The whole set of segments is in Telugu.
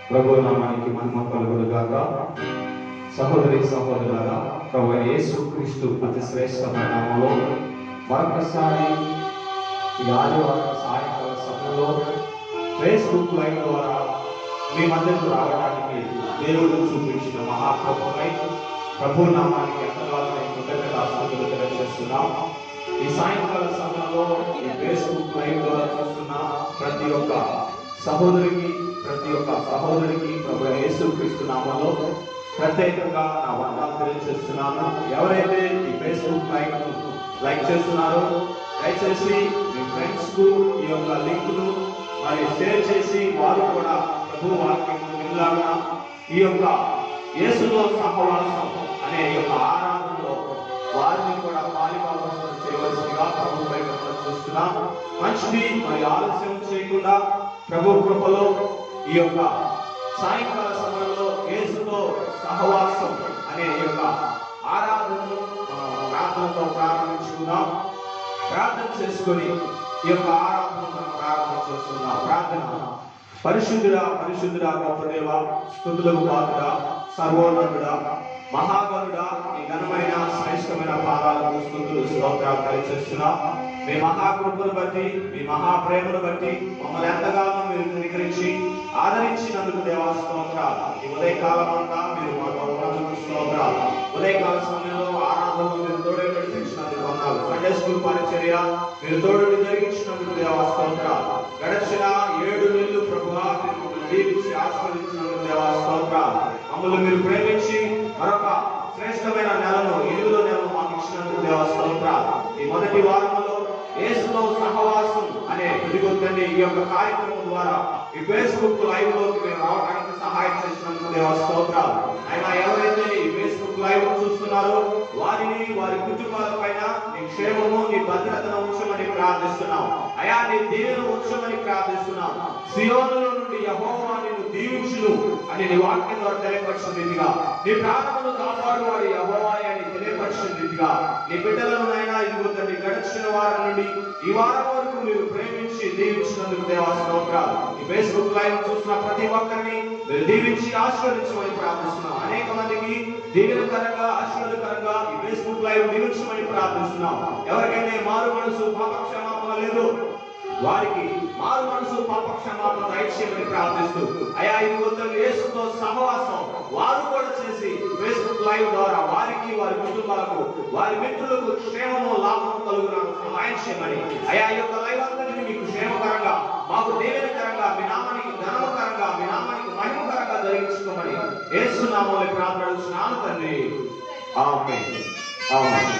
ప్రభు నామానికి మహిమ కలుగును గాక. సహోదరి సహోదరులారా, ప్రభు యేసుక్రీస్తు అతి శ్రేష్టమైన నామములో మరొకసారి ఈ ఆదివారం సాయంకాల సమయంలో ఫేస్బుక్ లైవ్ ద్వారా మీ మధ్యకు రావడానికి దేవుడు చూపించిన మహాకృపపై ప్రభు నామానికి ఎంతగానో కృతజ్ఞతాస్తుతులు తెలియజేస్తున్నాం. ఈ సాయంకాల సమయంలో ఈ ఫేస్బుక్ లైవ్ ద్వారా చూస్తున్న ప్రతి ఒక్క సహోదరికి ప్రభు యేసుక్రీస్తు నామములో ప్రత్యేకంగా నా వందనాలు తెలియజేస్తున్నాను. ఎవరైతే ఈ ఫేస్బుక్ లైక్ చేస్తున్నారో దయచేసి మీ ఫ్రెండ్స్ కు ఈ యొక్క లింక్ ను మరి షేర్ చేసి వారు కూడా ప్రభు వాక్యం వినలాగా ఈ యొక్క యేసుతో సహవాసం అనే ఈ యొక్క ఆరాధనలో వారిని కూడా పాలిభాగస్వాములు చేయవలసిందిగా ప్రభు వైపు చూస్తున్నాం. మంచిది, మరి ఆలస్యం చేయకుండా ప్రభు కృపలో ఈ యొక్క సాయంకాల సమయంలో యేసుతో సహవాసం అనే ఈ యొక్క ఆరాధనను ప్రార్థనతో ప్రారంభించుకుందాం. ప్రార్థన చేసుకొని ఈ యొక్క ఆరాధనను ప్రారంభం చేస్తున్నాం. ప్రార్థన. పరిశుద్ధుడా గొప్ప దేవ, స్తుతులకు పాత్రుడా, సర్వోన్నతుడా, మహాగణుడా, ఈ ఘనమైన శ్రేష్టమైన పాదాలకు స్తుతులు స్తోత్రాలు తెలియజేస్తున్నాం. మీ మహాకృపను బట్టి, మీ మహాప్రేమను బట్టి మమ్మల్ని ఎంతగానో మీరు కనికరించి ఆదరించినందుకు దేవా స్తోత్రాలు. ఈ ఉదయకాలం అంతా మీరు మాకు ఉన్నందుకు స్తోత్రాలు. ఉదయకాల సమయంలో ఆరాధనలు మీరు తోడే నడిపించినందుకు వందనాలు. సండే స్కూల్ పరిచర్య మీరు తోడు జరిగించినందుకు దేవా స్తోత్రాలు. గడిచిన 7 నెలలు ప్రభువా మీరు దీవించి ఆశీర్వదించినందుకు దేవా స్తోత్రాలు. మమ్మల్ని మీరు ప్రేమించి మరొక శ్రేష్టమైన నెలను 8వ నెలను మాకు ఇచ్చినందుకు దేవా స్తోత్రాలు. ఈ మొదటి వారంలో యేసుతో సహవాసం అనే ఇదిగొద్దండి ఈ యొక్క కార్యక్రమం ద్వారా ఈ ఫేస్బుక్ లైవ్ లోకి మేము రావడానికి సహాయం చేసినందుకు దేవా స్తోత్రాలు. అయినా ఎవరైతే ఈ ఫేస్బుక్ లైవ్ చూస్తున్నారో వారిని, వారి కుటుంబాల పైన నీ క్షేమము, నీ భద్రతను ఉంచమని ప్రార్థిస్తున్నాం. అయా నీ దీవెన ఉంచమని ప్రార్థిస్తున్నాం. సియోనులో నుండి యెహోవా నిన్ను దీవించును అని నీ వాక్యం ద్వారా తెలియపరిచిన రీతిగా, నీ ప్రాణమును కాపాడువాడు యెహోవా అని తెలియపరిచిన రీతిగా నీ బిడ్డలను అయినా ఇదిగోతండి గడిచిన వారం నుండి ఈ వారం వరకు మీరు ప్రేమించి దీవించినందుకు దేవా స్తోత్రాలు. ఈ ఫేస్బుక్ లైవ్ చూస్తున్న ప్రతి ఒక్కరిని మీరు దీవించి ఆశీర్వదించమని ప్రార్థిస్తున్నాం. అనేక మందికి దీవెనకరంగా ఆశీర్వాదకరంగా ఈ ఫేస్బుక్ లైవ్ దీవించమని ప్రార్థిస్తున్నాం. ఎవరికైతే మారు మనసు పాపక్షమాపణ లేదు వారికి మారు మనసు పాపక్షమాపణ దయచేయమని ప్రార్థిస్తూ అయా ఇదిగో యేసుతో సహవాసం వారు కూడా చేసి ఫేస్బుక్ లైవ్ ద్వారా వారికి, వారి కుటుంబాలకు, వారి మిత్రులకు క్షేమము, లాభము కలుగునకు సహాయం చేయమని అయా ఈ యొక్క లైవ్ అంతటిని మీకు క్షేమకరంగా, మాకు దీవెనకరంగా, మీ నామానికి ఘనమకరంగా, మీ నామానికి మహిమకరంగా జరిగించుకోమని యేసు నామములో ప్రార్థిస్తున్నాను తండ్రి. ఆమేన్. ఆమేన్.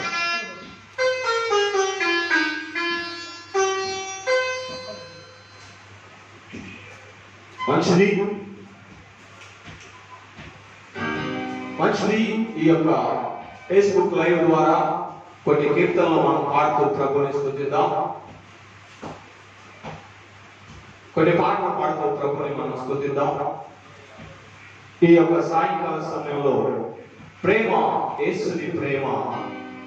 మంచిది ఈ యొక్క ఫేస్బుక్ లైవ్ ద్వారా కొన్ని కీర్తనలు మనం పాడుతూ ప్రభుని స్తుతిద్దాం. కొన్ని పాటలు పాడుతూ ప్రభుని మనం స్తుతిద్దాం. ఈ యొక్క సాయంకాల సమయంలో ప్రేమ, యేసుని ప్రేమ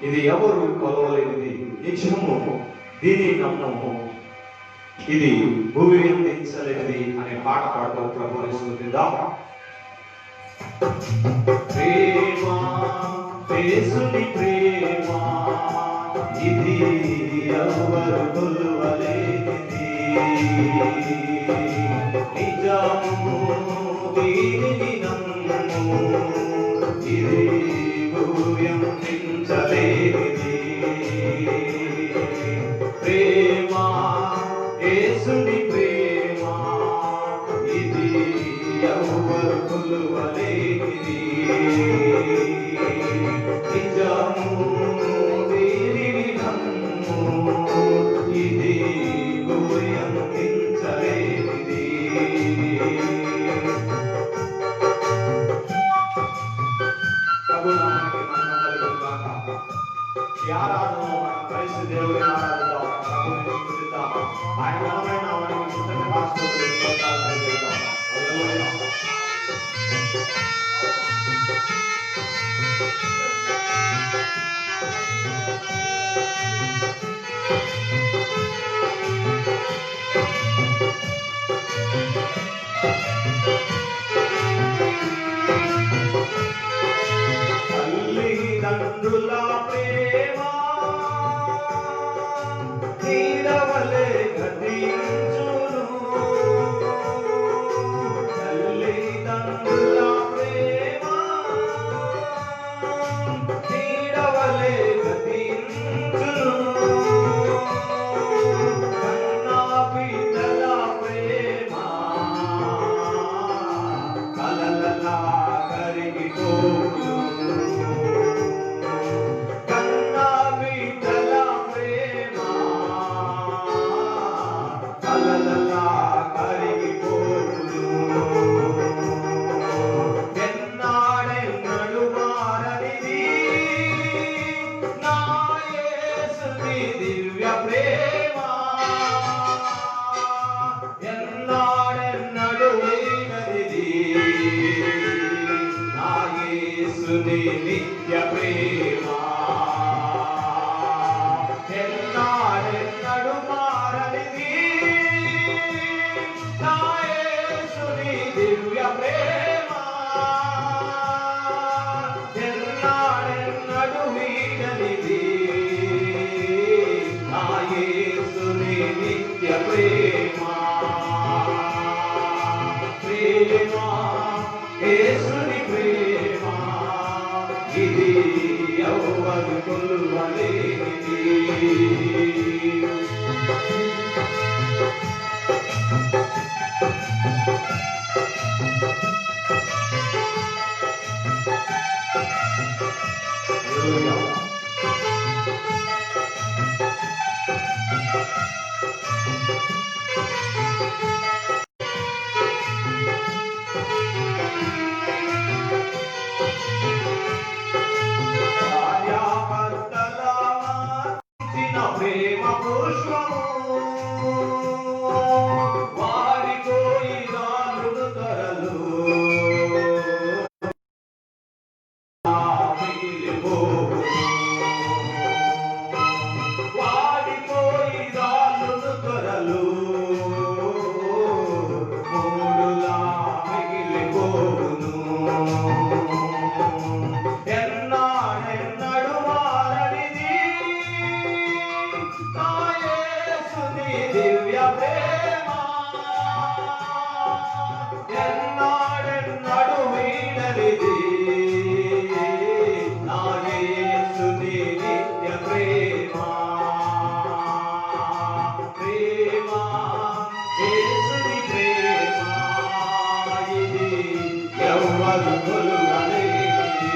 ఇది ఎవరు కొలవలేనిది, నిత్యము దీని నమ్మము ఇది భూమి అందించలేనిది అనే పాట పాడుతూ ప్రభుని స్తుతిద్దాం. ప్రేమ, యేసుని ప్రేమ ఇది ఎవరు కొలవలేనిది, నిజము దీనిని నమ్ము ఇది భూమి అందించలేనిది. ప్రేమ, యేసుని ప్రేమ ఇది ఎవరు కొలవలేనిది, నిజము దీనిని నమ్ము ఇది భూమి అందించలేనిది. ప్రభునామానికి మహిమ కలుగును గాక. ఈ ఆరాధనలో మనం కలిసి దేవుని ఆరాధిద్దాం, ప్రభువుని స్తుతిద్దాం. ఆయన ఘనమైన నామానికి కృతజ్ఞతాస్తుతులు స్తోత్రాలు తెలియజేద్దాం. హల్లెలూయా. తల్లిదండ్రుల ప్రేమ తీరవలే గతించును. తల్లిదండ్రుల ప్రేమ తీరవలే గతించును. కన్నా బిడ్డల ప్రేమ కలలలా కరిగిపోను. కన్నా బిడ్డల ప్రేమ కలలలా కరిగిపోను. ఎన్నాడెన్నడు మారనిది నా యేసుని దివ్య ప్రేమ. ఎన్నాడెన్నడు వీడనిది నా యేసుని నిత్య ప్రేమ. ఎన్నాడెన్నడు మారనిది నా యేసుని దివ్య ప్రేమ. ఎన్నాడెన్నడు వీడనిది నా యేసుని నిత్య ప్రేమ. ప్రేమ యేసుని ప్రేమ ఇది ఎవ్వరు కొలువలేనిది. భార్యాభర్తల మధ్య ప్రేమ పుష్పము వాడిపోయి రాలును ధరలు మిగిలిపోవును. వాడిపోయి రాలును ధరలు మూడులా మిగిలిపోవును. ఎన్నాడెన్నడు మారనిది నా యేసుని దివ్య ప్రేమ. ఎన్నాడెన్నడు వీడనిది నా యేసుని నిత్య ప్రేమ. ప్రేమ యేసుని ప్రేమ ఇది ఎవ్వరు కొలువలేనిది.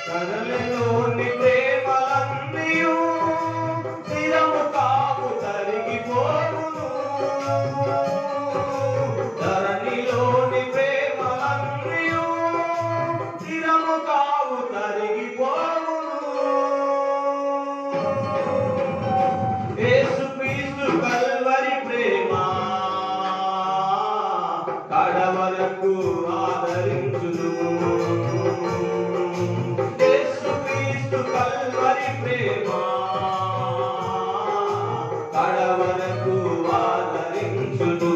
కరలలోని ప్రేమలన్నీయు స్థిరము కావు తరిగిపోవును. ధరణిలోని ప్రేమలన్నీయు స్థిరము కావు తరిగిపోవును. యేసుక్రీస్తు కల్వరి ప్రేమ కడవరకు ఆదరించును. యేసుక్రీస్తు కల్వరి ప్రేమ కడవరకు ఆదరించును.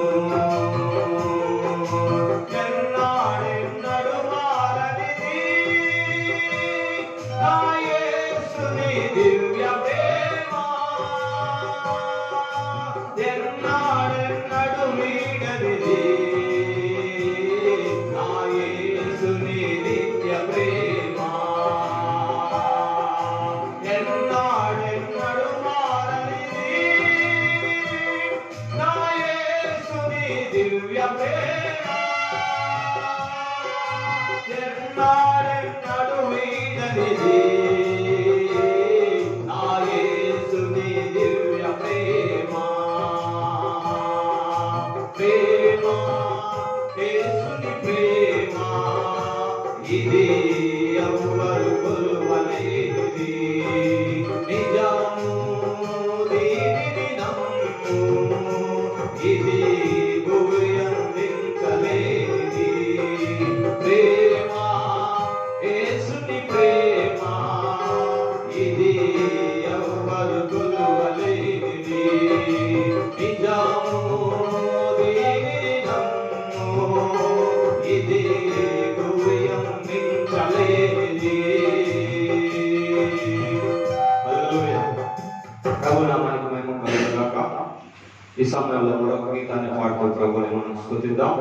ఎన్నాడెన్నడు మారనిది నా యేసుని దివ్య ప్రేమ. ఎన్నాడెన్నడు వీడనిది నా యేసుని నిత్య ప్రేమ. ఎన్నాడు ప్రభు నామానికి మహిమ కలుగును గాక. ఈ సమయంలో మరొక గీతాన్ని పాడుతూ ప్రభుని మనం స్తుతిద్దాం.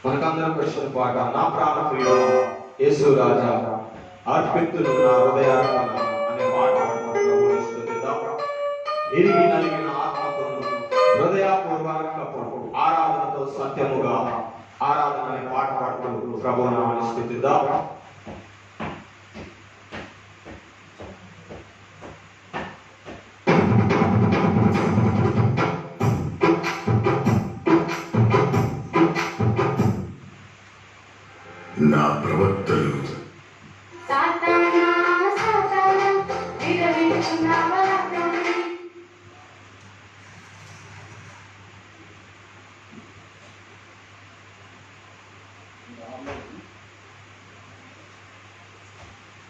మనకందరం వచ్చిన పాట, నా ప్రాణ ప్రియుడా యేసు రాజా అర్పితులు నా హృదయార్పణ అనే పాట పాడుతూ ప్రభుని స్తుతిద్దాం. ఇరిగి నలిగిన ఆత్మతో హృదయపూర్వక ఆరాధనతో సత్యముగా ఆరాధన అనే పాట పాడుతూ ప్రభు నామాన్ని స్తుతిద్దాం. నా ప్రవక్తలు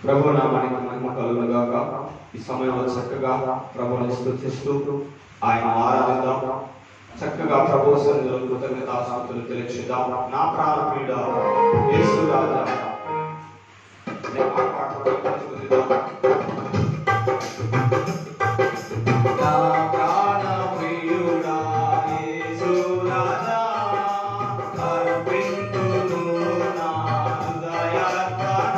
ప్రభు నామానికి మహిమ కలుగును గాక. ఈ సమయంలో చక్కగా ప్రభుని స్తుతిస్తూ ఆయన ఆరాధిద్దాం. చక్కగా ప్రభు సన్నిధిలో కృతజ్ఞతాస్తుతులు తెలియచేద్దాం. నా ప్రాణ ప్రియుడా యేసు రాజా అనే పాట స్తుతిద్దాం. నా ప్రాణ ప్రియుడా యేసు రాజా అర్పింతును నా హృదయార్పణ.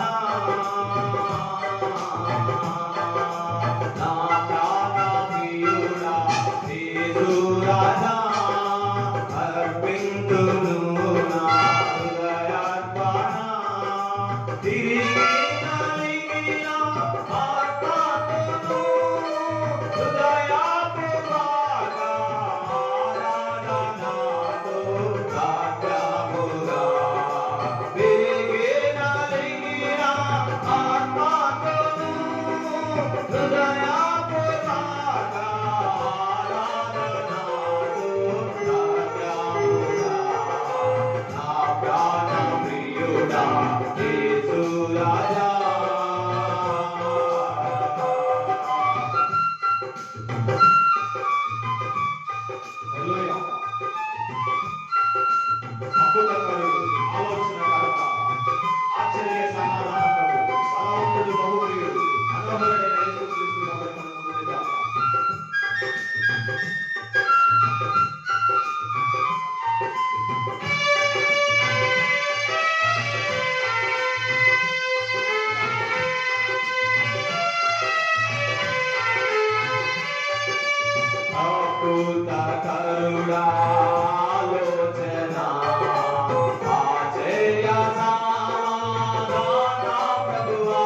నా ప్రాణ ప్రియుడా యేసు రాజా అర్పింతును నా హృదయార్పణ. తిరిగి నలిగిన ఆత్మతో హృదయపూర్వక ఆరాధనతో సత్యముగా. తిరిగి నలిగిన ఆత్మతో హృదయపూర్వక ఆరాధనతో సత్యముగా. నా ప్రాణ ప్రియుడా యేసు రాజా. హల్లెలూయా. అద్భుతకరుడు, ఆలోచనకర్త, ఆశ్చర్య సమాధానకర్త, బలవంతుడు, బహుప్రియుడు, మనోహరుడైన యేసుక్రీస్తు ప్రభువుని మనం స్తుతిద్దాం. అద్భుతకరుడా, ఆలోచన, ఆశ్చర్య సమాధాన ప్రభువా.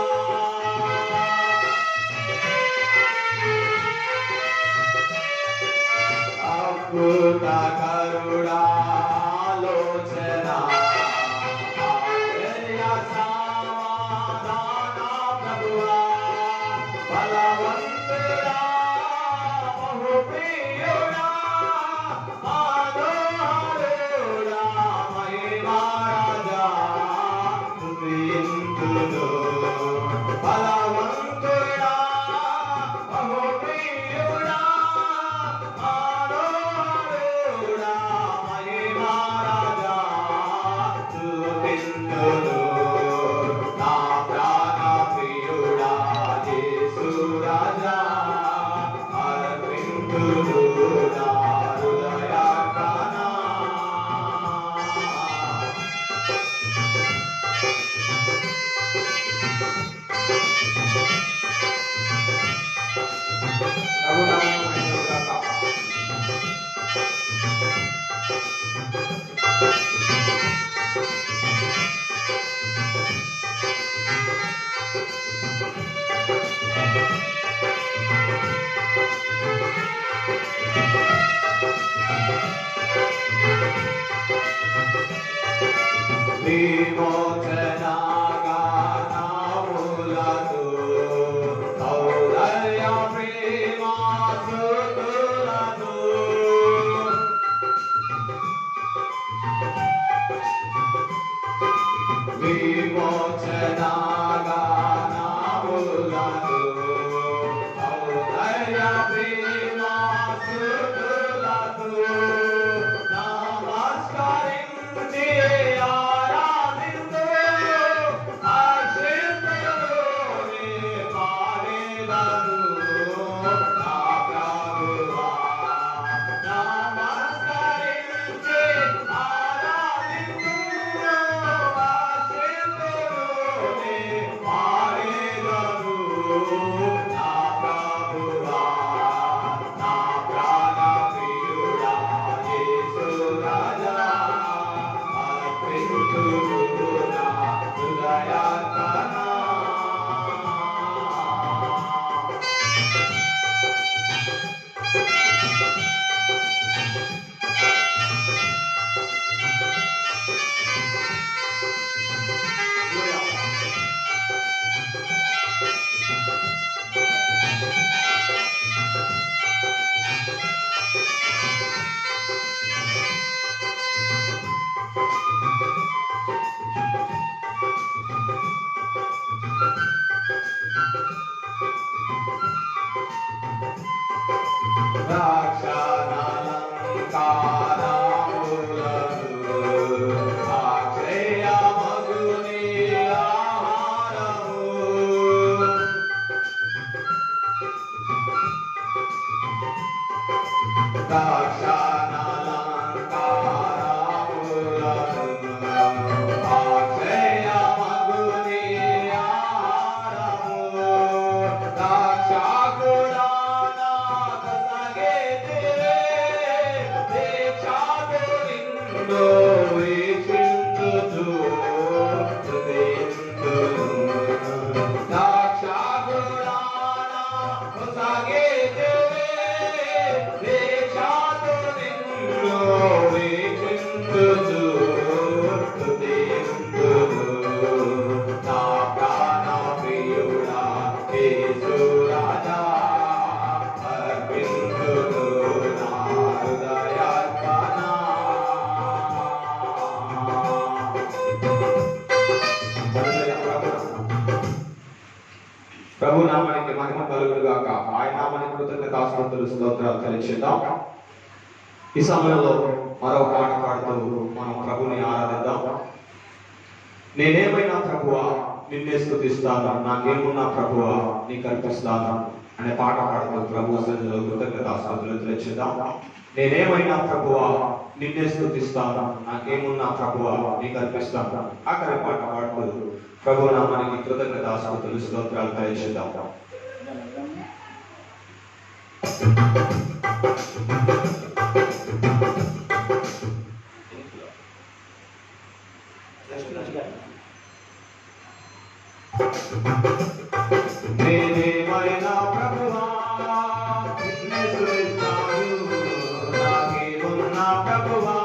అద్భుతకరుడా, ఆలోచన, ఆశ్చర్య సమాధాన ప్రభువా. బలవంతుడా, బహుప్రియుడా, మనోహరుడా, మహిమరాజా స్తుతింతును. బలవంతుడా, బహుప్రియుడా, మనోహరుడా, మహిమరాజా స్తుతింతును. నా ప్రాణ ప్రియుడా యేసు రాజా అర్పింతును నా హృదయార్పణ. ప్రభు నామమున మహిమ గాక. విమోచనగానములతో ఔదర్య ప్రేమాస్తుతులతో విమోచనగానములతో ఔదర్య ప్రేమాస్తుతులతో నమస్కరించి ఆరాధింతు. అక్షింతలోని పాడెదను ప్రభు నామానికి మహిమ కలుగును గాక. ఆయన నామానికి కృతజ్ఞతాస్తుతులు స్తోత్రాలు చెల్లించుదాం. ఈ సమయంలో మరో పాట పాడుతూ మనం ప్రభుని ఆరాధిద్దాం. నేనేమైనా ప్రభువా నిన్నే స్తుతిస్తాను, నాకేమున్నా ప్రభువా నీకు అర్పిస్తాను అనే పాట పాడుతూ ప్రభు సన్నిధిలో కృతజ్ఞతాస్తుతులు చెల్లించుదాం. నేనేమైనా ప్రభువా నిన్నే స్తుతిస్తాను, నాకేమున్నా ప్రభువా నీకు అర్పిస్తాను ఆఖరి పాట పాడుతూ ప్రభు నామానికి కృతజ్ఞతాస్తుతులు స్తోత్రాలు చెల్లించుదాం. నేనేమైనా ప్రభువా నిన్నే స్తుతిస్తాను, నాకేమున్నా ప్రభువా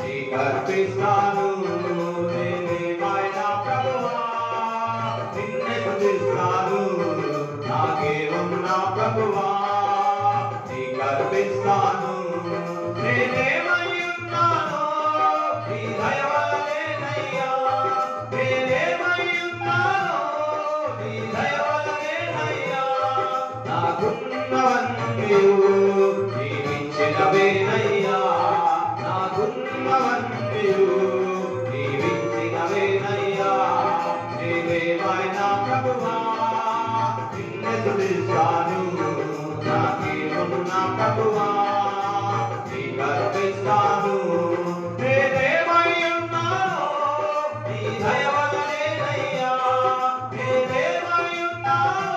నీకు అర్పిస్తాను. నేనేమైనా ప్రభువా నిన్నే స్తుతిస్తాను, నాకేమున్నా ప్రభువా నీకు అర్పిస్తాను. నేనేమై ఉన్నానో నీ దయ వల్లనేనయ్యా, నేనేమై ఉన్నానో నీ దయ వల్లనేనయ్యా. నాకున్నవన్నీ నీవిచ్చినవేనయ్యా, నాకున్నవన్నీ నీవిచ్చినవేనయ్యా. నేనేమైనా ప్రభువా నిన్నే స్తుతిస్తాను, నాకేమున్నా ప్రభువా నీకు అర్పిస్తాను. నేనేమై ఉన్నానో నీ దయ వల్లనేనయ్యా, నేనేమై ఉన్నానో.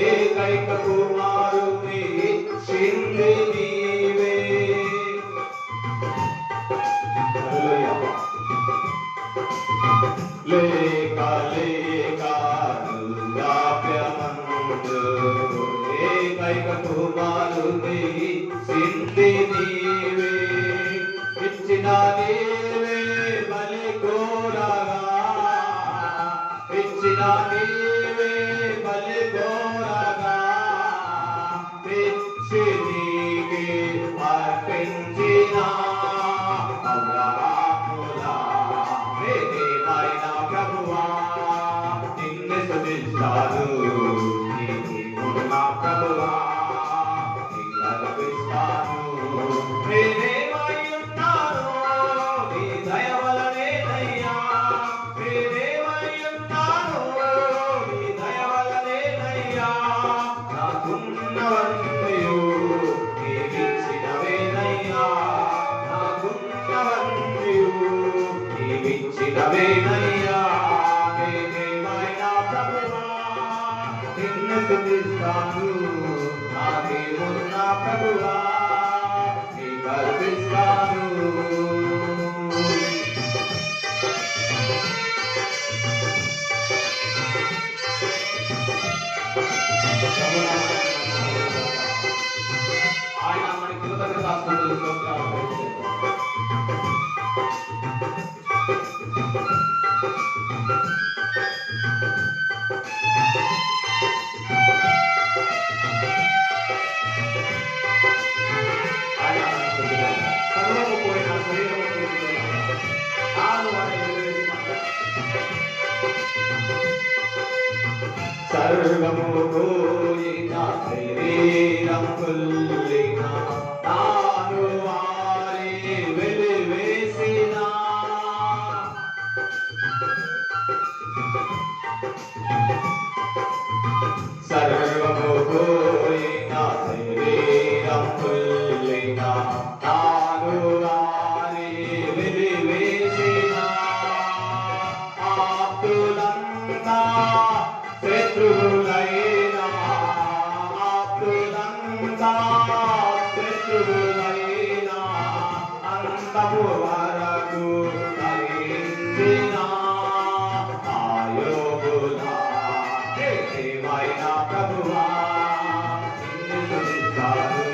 ఏకైక కుమారుని ఇచ్చింది నీవే. హల్లెలూయా. లేక లేక వృద్ధాప్యమందు ఏకైక కుమారుని సింధి నీవే ఇచ్చిన నీవే బలి కోరగా ఇచ్చిన నీవే బలి కోరగా తెచ్చి నీకే అర్పించిన అబ్రహాములా ప్రేమైన ప్రభువా నిన్ను స్తుతిస్తాను నీకున్న ప్రభువా నిన్ను అర్పిస్తాను ప్రేమై ఉన్నాను నీ దయ వలనేనయ్యా ప్రేమై ఉన్నాను నీ దయ వలనేనయ్యా నాకున్నవన్నయు నీవిచ్చినవేనయ్యా నాకున్నవన్నయు నీవిచ్చినవేనయ్యా ప్రేమైన ప్రభువా నిన్ను స్తుతిస్తాను నా దేవున్న ప్రభువా నీకు అర్పిస్తాను ఆయన మనకి కృతజ్ఞతాస్తుతులు స్తోత్రాలు సర్వము పోయిన శరీరము సర్వము పోయిన శరీరం కుల్లిన నాను వారి వెలివేసిన సర్వము పోయిన శరీరం కుల్లిన నాను వారి వెలివేసిన ఆప్తులంతా శత్రువులైనా ఆప్తులంతా శత్రువులైనా అంతము వరకు భరించిన ఆయోగులా ప్రేమైన ప్రభువా నిన్ను స్తుతిస్తాను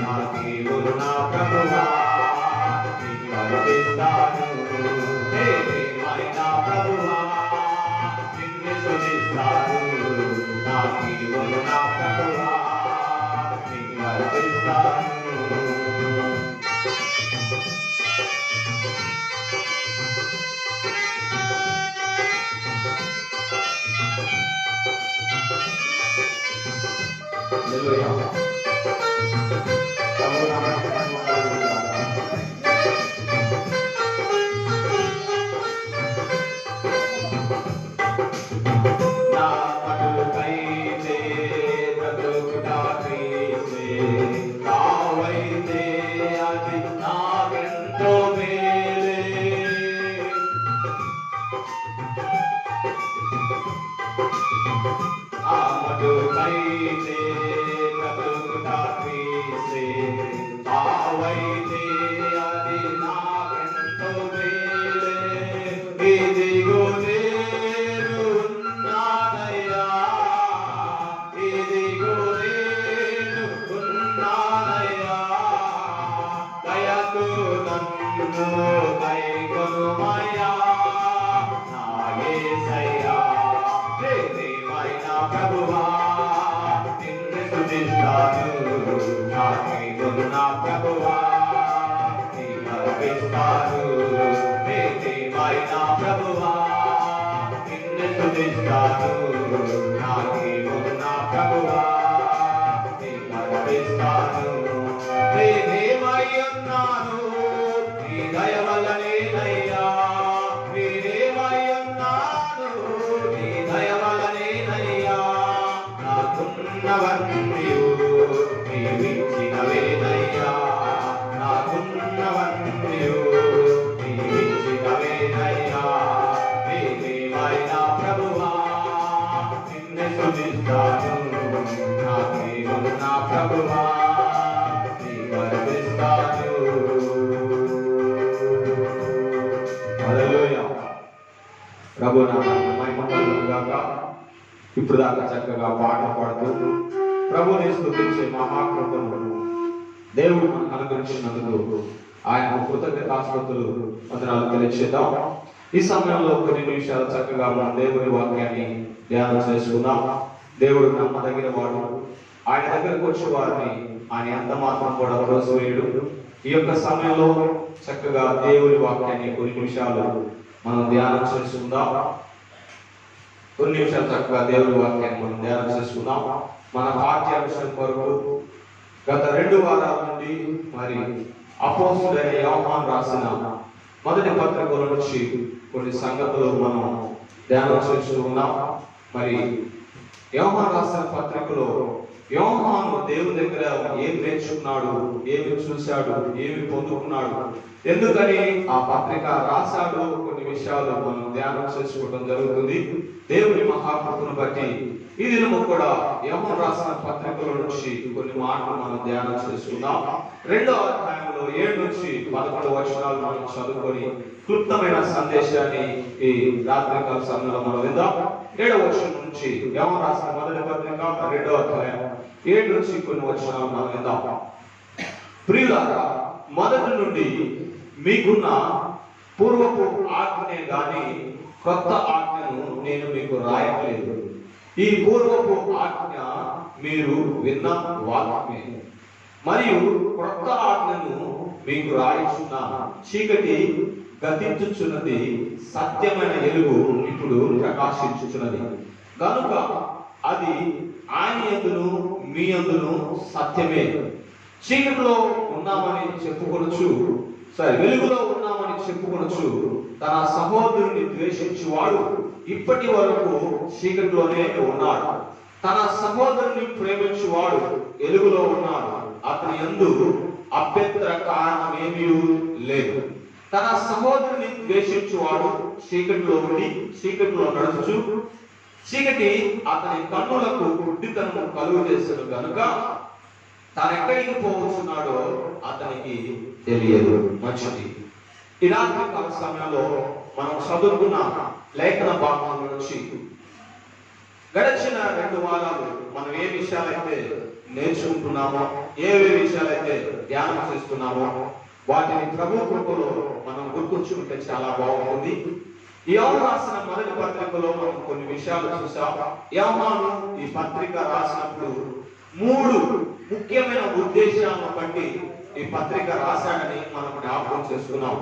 నా దేవున్న ప్రభువా నిన్ను అర్పిస్తాను ప్రేమైన ప్రభువా నిన్ను స్తుతిస్తాను నా దేవున్న ప్రభువా నిన్ను అర్పిస్తాను నా మటుకైతే బ్రతుకుట క్రీస్తే కావైతే అది నాకెంతో మేలే ఆ మటుకైతే బ్రతుకుట క్రీస్తే కావైతే అది నాకెంతో మేలే ఇదిగో నేను ఉన్నానయ్యా ఇదిగో నేను ఉన్నానయ్యా దయతో నన్ను కైకొనుమయ్యా నా యేసయ్యా ప్రేమైన ప్రభువా నిన్ను స్తుతిస్తాను నా కైకొన్న ప్రభువా నిన్ను అర్పిస్తాను ప్రేమైన ప్రభువా నిన్ను స్తుతిస్తాను నా దేవున్న ప్రభువా నిన్ను అర్పిస్తాను ప్రేమై ఉన్నాను నీ దయ వల్లనేనయ్యా ప్రేమై ఉన్నాను నీ దయ వల్లనేనయ్యా నాకున్నవన్నయు నీవిచ్చినవేనయ్యా నాకున్నవన్నయు ప్రభు నామానికి మహిమ కలుగును గాక. ఇప్పుడు దాకా చక్కగా పాట పాడుతూ ప్రభుని స్తుతించే మహాకృపను దేవుడు మనకు అనుగ్రహించినందుకు ఆయన కృతజ్ఞతాస్తుతులు వందనాలు తెలియజేద్దాం. ఈ సమయంలో కొన్ని నిమిషాలు చక్కగా మన దేవుని వాక్యాన్ని ధ్యానం చేసుకుందాం. దేవుడు నమ్మదగిన వాడు. ఆయన దగ్గరకు వచ్చే వారిని ఆయన ఎంత మాత్రం కూడా ప్రోత్సహించడు. ఈ యొక్క సమయంలో చక్కగా దేవుని వాక్యాన్ని కొన్ని నిమిషాలు మనం ధ్యానం చేసుకుందాం. కొన్ని నిమిషాలు చక్కగా దేవుని వాక్యాన్ని మనం ధ్యానం చేసుకుందాం. మన పాఠ్యాంశం కొరకు గత 2 వారాల నుండి మరి అపోస్తలుడైన యోహాను రాసిన మొదటి పత్రికల నుంచి కొన్ని సంగతులు మనం ధ్యానం చేస్తూ ఉన్నాం. మరి యోహాను రాసిన పత్రికలో యోహాను దేవుని దగ్గర ఏం నేర్చుకున్నాడు, ఏమి చూశాడు, ఏమి పొందుకున్నాడు, ఎందుకని ఆ పత్రిక రాశాడు, కొన్ని విషయాలు మనం ధ్యానం చేసుకోవడం జరుగుతుంది. దేవుని మహాకృపను బట్టి ఈ దినము కూడా యోహాను రాసిన పత్రికల నుంచి కొన్ని మాటలు మనం ధ్యానం చేసుకుందాం. 2వ అధ్యాయంలో 7 నుంచి 11 వచనాలు మనం చదువుకొని క్లుప్తమైన సందేశాన్ని ఈ రాత్రికాల సమయంలో మనం విందాం. 7వ వచనం నుంచి యోహాను రాసిన మొదటి పత్రిక 2వ అధ్యాయం 7 నుంచి కొన్ని వచనాలు మనం విందాం. ప్రియులారా, మొదటి నుండి మీకున్న పూర్వపు ఆజ్ఞనే గాని కొత్త ఆజ్ఞను నేను మీకు రాయట్లేదు. ఈ పూర్వపు ఆజ్ఞ మీరు విన్న వాక్యమే. మరియు కొత్త ఆజ్ఞను మీకు రాయిచున్నాను. చీకటి గతించుచున్నది, సత్యమైన వెలుగు ఇప్పుడు ప్రకాశించుచున్నది. కనుక అది ఆయన యందును మీ యందును సత్యమే. చీకటిలో ఉన్నామని చెప్పుకొనొచ్చు, వెలుగులో ఉన్నామని చెప్పుకొనొచ్చు తన సహోదరుని ద్వేషించువాడు ఇప్పటి వరకు చీకటిలోనే ఉన్నాడు. తన సహోదరుని ప్రేమించువాడు వెలుగులో ఉన్నాడు. అతని యందు అభ్యంతర కారణమేమీ లేదు. తన సహోదరుని ద్వేషించువాడు చీకటిలో ఉండి చీకటిలో నడుచు, చీకటి అతని కన్నులకు గుడ్డితనము కలుగు చేసను కనుక తానెక్కడికి పోవచ్చున్నాడో అతనికి తెలియదు. మంచిది. ఈ రాత్రి కాల సమయంలో మనం చదువుకున్న లేఖన భాగం నుంచి గడిచిన 2 వారాలు మనం ఏ విషయాలైతే నేర్చుకుంటున్నామో, ఏ విషయాలైతే ధ్యానం చేస్తున్నామో వాటిని ప్రభు కృపలో మనం గుర్తుంచుకుంటే చాలా బాగుంటుంది. యోహాను రాసిన మొదటి పత్రికలో మనం కొన్ని విషయాలు చూసాం. యోహాను ఈ పత్రిక రాసినప్పుడు 3 ముఖ్యమైన ఉద్దేశాలను బట్టి ఈ పత్రిక రాశాడని మనం జ్ఞాపకం చేసుకున్నాం.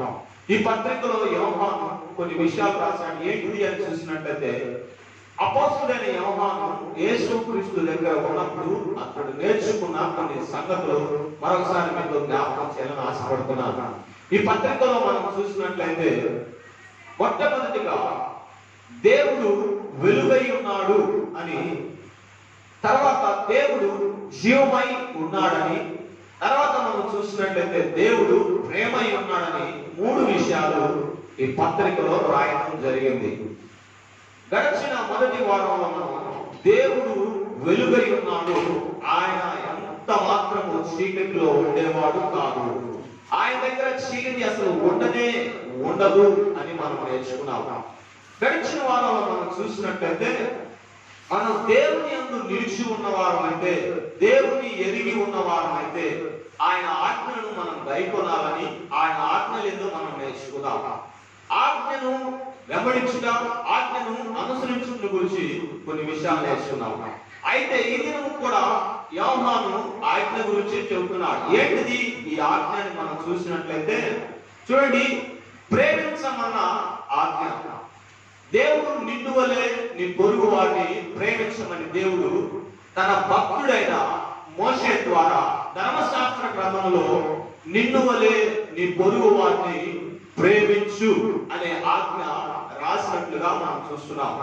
ఈ పత్రికలో యోహాను కొన్ని విషయాలు రాశాడు. ఏంటిది అని చూసినట్లయితే, అపోస్తలుడైన యోహాను యేసుక్రీస్తు దగ్గర ఉన్నప్పుడు అతడు నేర్చుకున్న కొన్ని సంగతులు మరొకసారి మీకు జ్ఞాపకం చేయాలని ఆశపడుతున్నాను. ఈ పత్రికలో మనం చూసినట్లయితే మొట్టమొదటిగా దేవుడు వెలుగై ఉన్నాడు అని, తర్వాత దేవుడు జీవమై ఉన్నాడని, తర్వాత మనం చూసినట్లయితే దేవుడు ప్రేమై ఉన్నాడని 3 విషయాలు ఈ పత్రికలో రాయడం జరిగింది. గడిచిన మొదటి వారంలో దేవుడు వెలుగై ఉన్నాడు, ఆయన ఎంత మాత్రము చీకటిలో ఉండేవాడు కాదు, ఆయన దగ్గర చీకటి అసలు ఉండదు అని మనం నేర్చుకున్నాం. గడిచిన వారంలో మనం చూసినట్లయితే మనం దేవుని యందు నిలిచి ఉన్నవారం అయితే, దేవుని ఎరిగి ఉన్నవారం అయితే ఆయన ఆజ్ఞను మనం గైకొనాలని, ఆయన ఆజ్ఞలందు మనం నేర్చుకుందాం. ఆజ్ఞను వెంబడించుట, ఆజ్ఞను అనుసరించుట గురించి కొన్ని విషయాలు నేర్చుకున్నాం. అయితే ఈ దినము కూడా యోహాను ఆజ్ఞ గురించి చెబుతున్నాడు. ఏంటిది ఈ ఆజ్ఞని మనం చూసినట్లయితే చూడండి, ప్రేమించమన్న ఆజ్ఞ. దేవుడు నిన్ను వలె నీ పొరుగు వారిని ప్రేమించమని దేవుడు తన భక్తుడైన మోషే ద్వారా ధర్మశాస్త్ర గ్రంథంలో నిన్ను వలె నీ పొరుగు వారిని ప్రేమించు అనే ఆజ్ఞ రాసినట్లుగా మనం చూస్తున్నాం.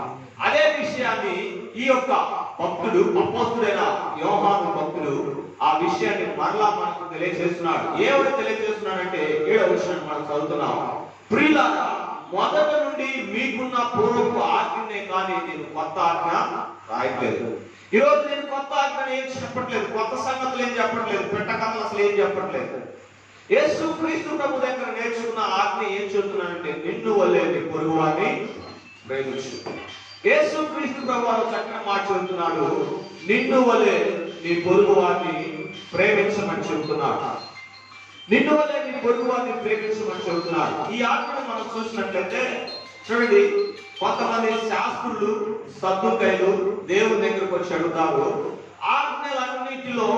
అదే విషయాన్ని ఈ యొక్క భక్తుడు, అపోస్తలుడైన యోహాను భక్తుడు ఆ విషయాన్ని మరలా మనకు తెలియజేస్తున్నాడు. ఏమని తెలియజేస్తున్నాడంటే 7వ వచనం మనం చదువుతున్నాం. ప్రియులారా, మొదట నుండి మీకున్న పూర్వపు ఆజ్ఞనే కానీ నేను కొత్త ఆజ్ఞ రాయట్లేదు. ఈ రోజు నేను కొత్త ఆజ్ఞను ఏం చెప్పట్లేదు, కొత్త సంగతులు ఏం చెప్పట్లేదు, పెట్టకథలు అసలు ఏం చెప్పట్లేదు. యేసుక్రీస్తు ప్రభు దగ్గర నేర్చుకున్న ఆజ్ఞ ఏం చెబుతున్నానంటే, నిన్ను వల్లే నీ పొరుగువారిని ప్రేమించు. యేసుక్రీస్తు ప్రభువు చక్కగా మాట చెబుతున్నాడు, నిన్ను వలె నీ పొరుగు వారిని ప్రేమించమని చెబుతున్నాడు. నిన్ను వలె నీ పొరుగు వారిని ప్రేమించమని చెబుతున్నాడు. ఈ ఆజ్ఞను మనం చూసినట్లయితే చూడండి, కొంతమంది శాస్త్రులు సద్దుకైలు దేవుని దగ్గరకు వచ్చి అడుగుతారు, ఆజ్ఞలన్నిటిలో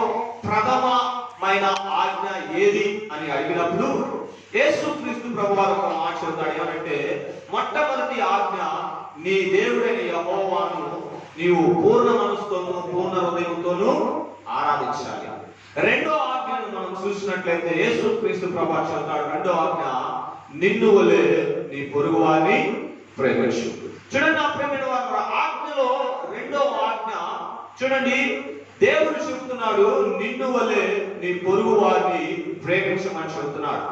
ప్రథమమైన ఆజ్ఞ ఏది అని అడిగినప్పుడు యేసుక్రీస్తు ప్రభువారు ఒక మాట చెబుతాడు. ఏమంటే, మొట్టమొదటి ఆజ్ఞ, నీ దేవుడైన యెహోవాను నీవు పూర్ణ మనసుతోనూ పూర్ణ హృదయంతోనూ ఆరాధించాలి. రెండో ఆజ్ఞను మనం చూసినట్లయితే యేసుక్రీస్తు ప్రభువారు చెబుతాడు, రెండో ఆజ్ఞ, నిన్ను వలె నీ పొరుగు వారిని ప్రేమించు. చూడండి నా ప్రియమైన వారు, ఆజ్ఞలో రెండో ఆజ్ఞ చూడండి, దేవుడు చెబుతున్నాడు, నిన్ను వలె నీ పొరుగు వారిని ప్రేమించమని చెబుతున్నాడు.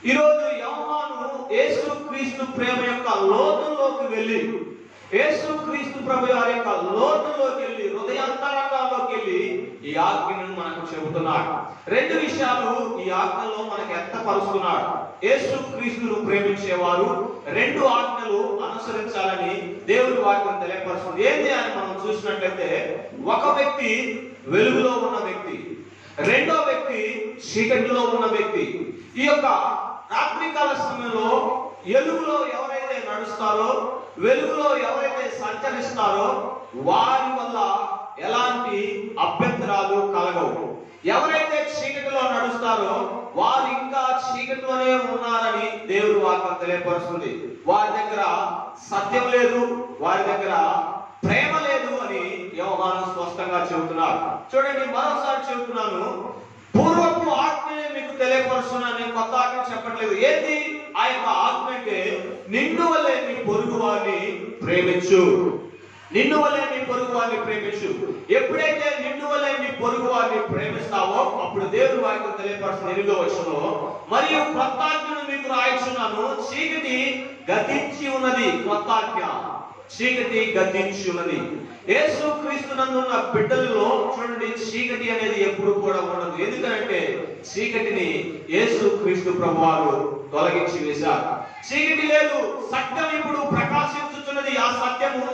ఈరోజు యోహాను యేసుక్రీస్తు ప్రేమ యొక్క లోతుల్లోకి వెళ్ళి, యేసుక్రీస్తు ప్రభు వారి యొక్క లోతుల్లోకి వెళ్ళి, హృదయాంతరంగాల్లోకి వెళ్ళి ఈ ఆజ్ఞను మనకు చెబుతున్నాడు. రెండు విషయాలు ఈ ఆజ్ఞలో మనకు వ్యక్తపరుస్తున్నాడు. యేసుక్రీస్తును ప్రేమించేవారు రెండు ఆజ్ఞలు అనుసరించాలని దేవుడి వాక్యం తెలియపరుస్తుంది. ఏంటి అని మనం చూసినట్లయితే, ఒక వ్యక్తి వెలుగులో ఉన్న వ్యక్తి, రెండో వ్యక్తి చీకటిలో ఉన్న వ్యక్తి. ఈ యొక్క రాత్రికాల సమయంలో వెలుగులో ఎవరైతే నడుస్తారో, వెలుగులో ఎవరైతే సంచరిస్తారో వారి వల్ల ఎలాంటి అభ్యంతరాలు కలగవు. ఎవరైతే చీకటిలో నడుస్తారో వారు ఇంకా చీకటిలోనే ఉన్నారని దేవుడు వాక్యం తెలియపరుస్తుంది. వారి దగ్గర సత్యం లేదు, వారి దగ్గర ప్రేమ లేదు అని యోహాను స్పష్టంగా చెబుతున్నారు. చూడండి, మరోసారి చెబుతున్నాను, పూర్వపు ఆజ్ఞని మీకు తెలియపరుస్తున్నాను, నేను కొత్త ఆజ్ఞ చెప్పట్లేదు. ఏంటి ఆ యొక్క ఆజ్ఞ అంటే, నిన్ను వలె నీ పొరుగు వారిని ప్రేమించు. నిన్ను వలె నీ పొరుగు వారిని ప్రేమించు. ఎప్పుడైతే నిన్ను వలె నీ పొరుగు వారిని ప్రేమిస్తావో అప్పుడు దేవుని వాక్యం తెలియపరుస్తున్న 8వ వచనంలో, మరియు కొత్త ఆజ్ఞను మీకు రాయిస్తున్నాను, చీకటి గతించి ఉన్నది. కొత్త ఆజ్ఞ, చీకటి గతించి ఉన్నది. యేసుక్రీస్తు నందున్న బిడ్డలలో చూడండి, చీకటి అనేది ఎప్పుడు కూడా ఉండదు. ఎందుకంటే చీకటిని యేసుక్రీస్తు ప్రభువారు తొలగించి వేశారు. చీకటి లేదు, సత్యం ఇప్పుడు ప్రకాశించుతున్నది. ఆ సత్యము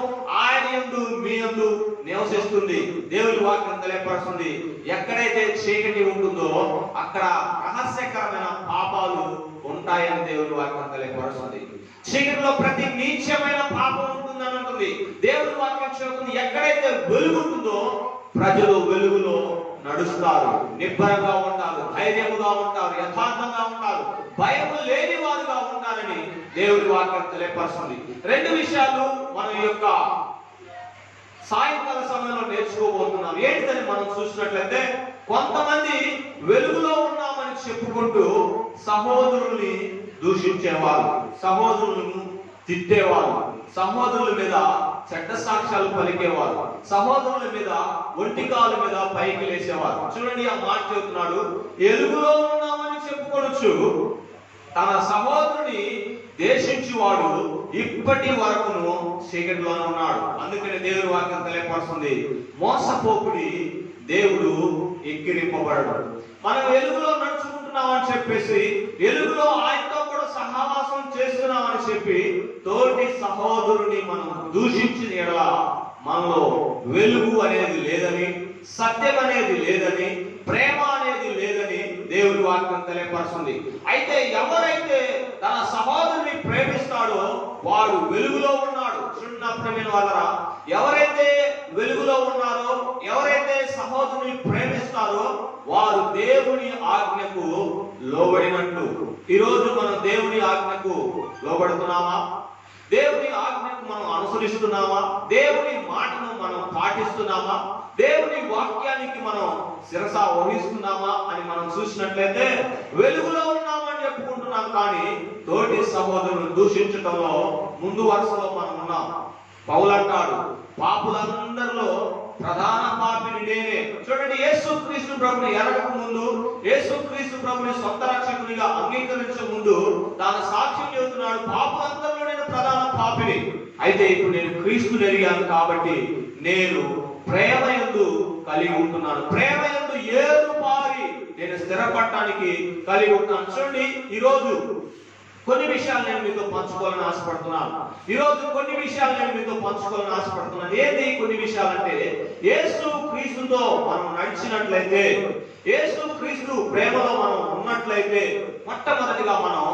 ఆయన యందు మీ యందు నివసిస్తుంది. దేవుని వాక్యం తెలియపరుస్తుంది, ఎక్కడైతే చీకటి ఉంటుందో అక్కడ రహస్యకరమైన పాపాలు ఉంటాయని దేవుని వాక్యం తెలియపరుస్తుంది. చీకటిలో ప్రతి నీచమైన పాపం ఉంటుందని ఉంటుంది దేవుని వాక్యం చెబుతుంది. ఎక్కడైతే వెలుగు ఉంటుందో ప్రజలు వెలుగులో నడుస్తారు, నిబ్బరంగా ఉంటారు, ధైర్యముగా ఉంటారు, యథార్థంగా ఉంటారు, భయం లేని వారుగా ఉంటారని దేవుని వాక్యం తెలియపరుస్తుంది. రెండు విషయాలు మనం యొక్క సాయంకాల సమయంలో నేర్చుకోబోతున్నాం. ఏంటిదని మనం చూసినట్లయితే, కొంతమంది వెలుగులో ఉన్నామని చెప్పుకుంటూ సహోదరుల్ని దూషించేవారు, సహోదరులను తిట్టేవారు, సహోదరుల మీద చెడ్డ సాక్ష్యాలు పలికేవారు, సహోదరుల మీద ఒంటికాల మీద పైకి లేసేవారు. చూడండి, ఆ మాట చెబుతున్నాడు, వెలుగులో ఉన్నామని చెప్పుకోవచ్చు తన సహోదరుని దేశించువాడు ఇప్పటి వరకును చీకటిలోనే ఉన్నాడు. అందుకని దేవుని వాక్యం తెలియపరుస్తుంది, మోసపోకుడి దేవుడు ఎక్కిరింపబడడు. మనం వెలుగులో నడుచుకుంటున్నామని చెప్పేసి, వెలుగులో ఆయనతో కూడా సహవాసం చేస్తున్నామని చెప్పి తోటి సహోదరుని మనం దూషించిన ఎడల మనలో వెలుగు అనేది లేదని, సత్యం అనేది లేదని, ప్రేమ అనేది లేదని దేవుని వాక్యం తెలియపరుస్తుంది. అయితే ఎవరైతే తన సహోదరుని ప్రేమిస్తాడో వాడు వెలుగులో ఉన్నాడు. చిన్నప్రమైన వాళ్ళరా, ఎవరైతే వెలుగులో ఉన్నారో, ఎవరైతే సహోదరుని ప్రేమిస్తారో వారు దేవుని ఆజ్ఞకు లోబడినట్టు. ఈరోజు మనం దేవుని ఆజ్ఞకు లోబడుతున్నామా? దేవుని ఆజ్ఞకు మనం అనుసరిస్తున్నామా? దేవుని మాటను మనం పాటిస్తున్నామా? దేవుని వాక్యానికి మనం శిరస వహిస్తున్నామా అని మనం చూసినట్లయితే వెలుగులో ఉన్నామని చెప్పుకుంటున్నాం, కానీ తోటి సహోదరులను దూషించడంలో ముందు వరుసలో మనం ఉన్నాం. పౌలు అంటాడు, పాపులందరిలో ప్రధాన పాపిని నేనే. చూడండి, యేసుక్రీస్తు ప్రభుని ఎరగక ముందు, యేసుక్రీస్తు ప్రభుని సొంత రక్షకునిగా అంగీకరించే ముందు తాను సాక్ష్యం చెబుతున్నాడు, పాపులందరిలో నేను ప్రధాన పాపిని. అయితే ఇప్పుడు నేను క్రీస్తుని ఎరిగాను కాబట్టి నేను ప్రేమయందు కలిగి ఉంటున్నాను, ప్రేమయందు ఏరు పారి నేను స్థిరపడటానికి కలిగి ఉంటున్నాను. చూడండి, ఈరోజు కొన్ని విషయాలు నేను మీతో పంచుకోవాలని ఆశపడుతున్నాను. ఈరోజు కొన్ని విషయాలు నేను మీతో పంచుకోవాలని ఆశపడుతున్నాను. ఏంది కొన్ని విషయాలంటే, యేసు క్రీస్తుతో మనం నడిచినట్లయితే, యేసు క్రీస్తు ప్రేమలో మనం ఉన్నట్లయితే, మొట్టమొదటిగా మనం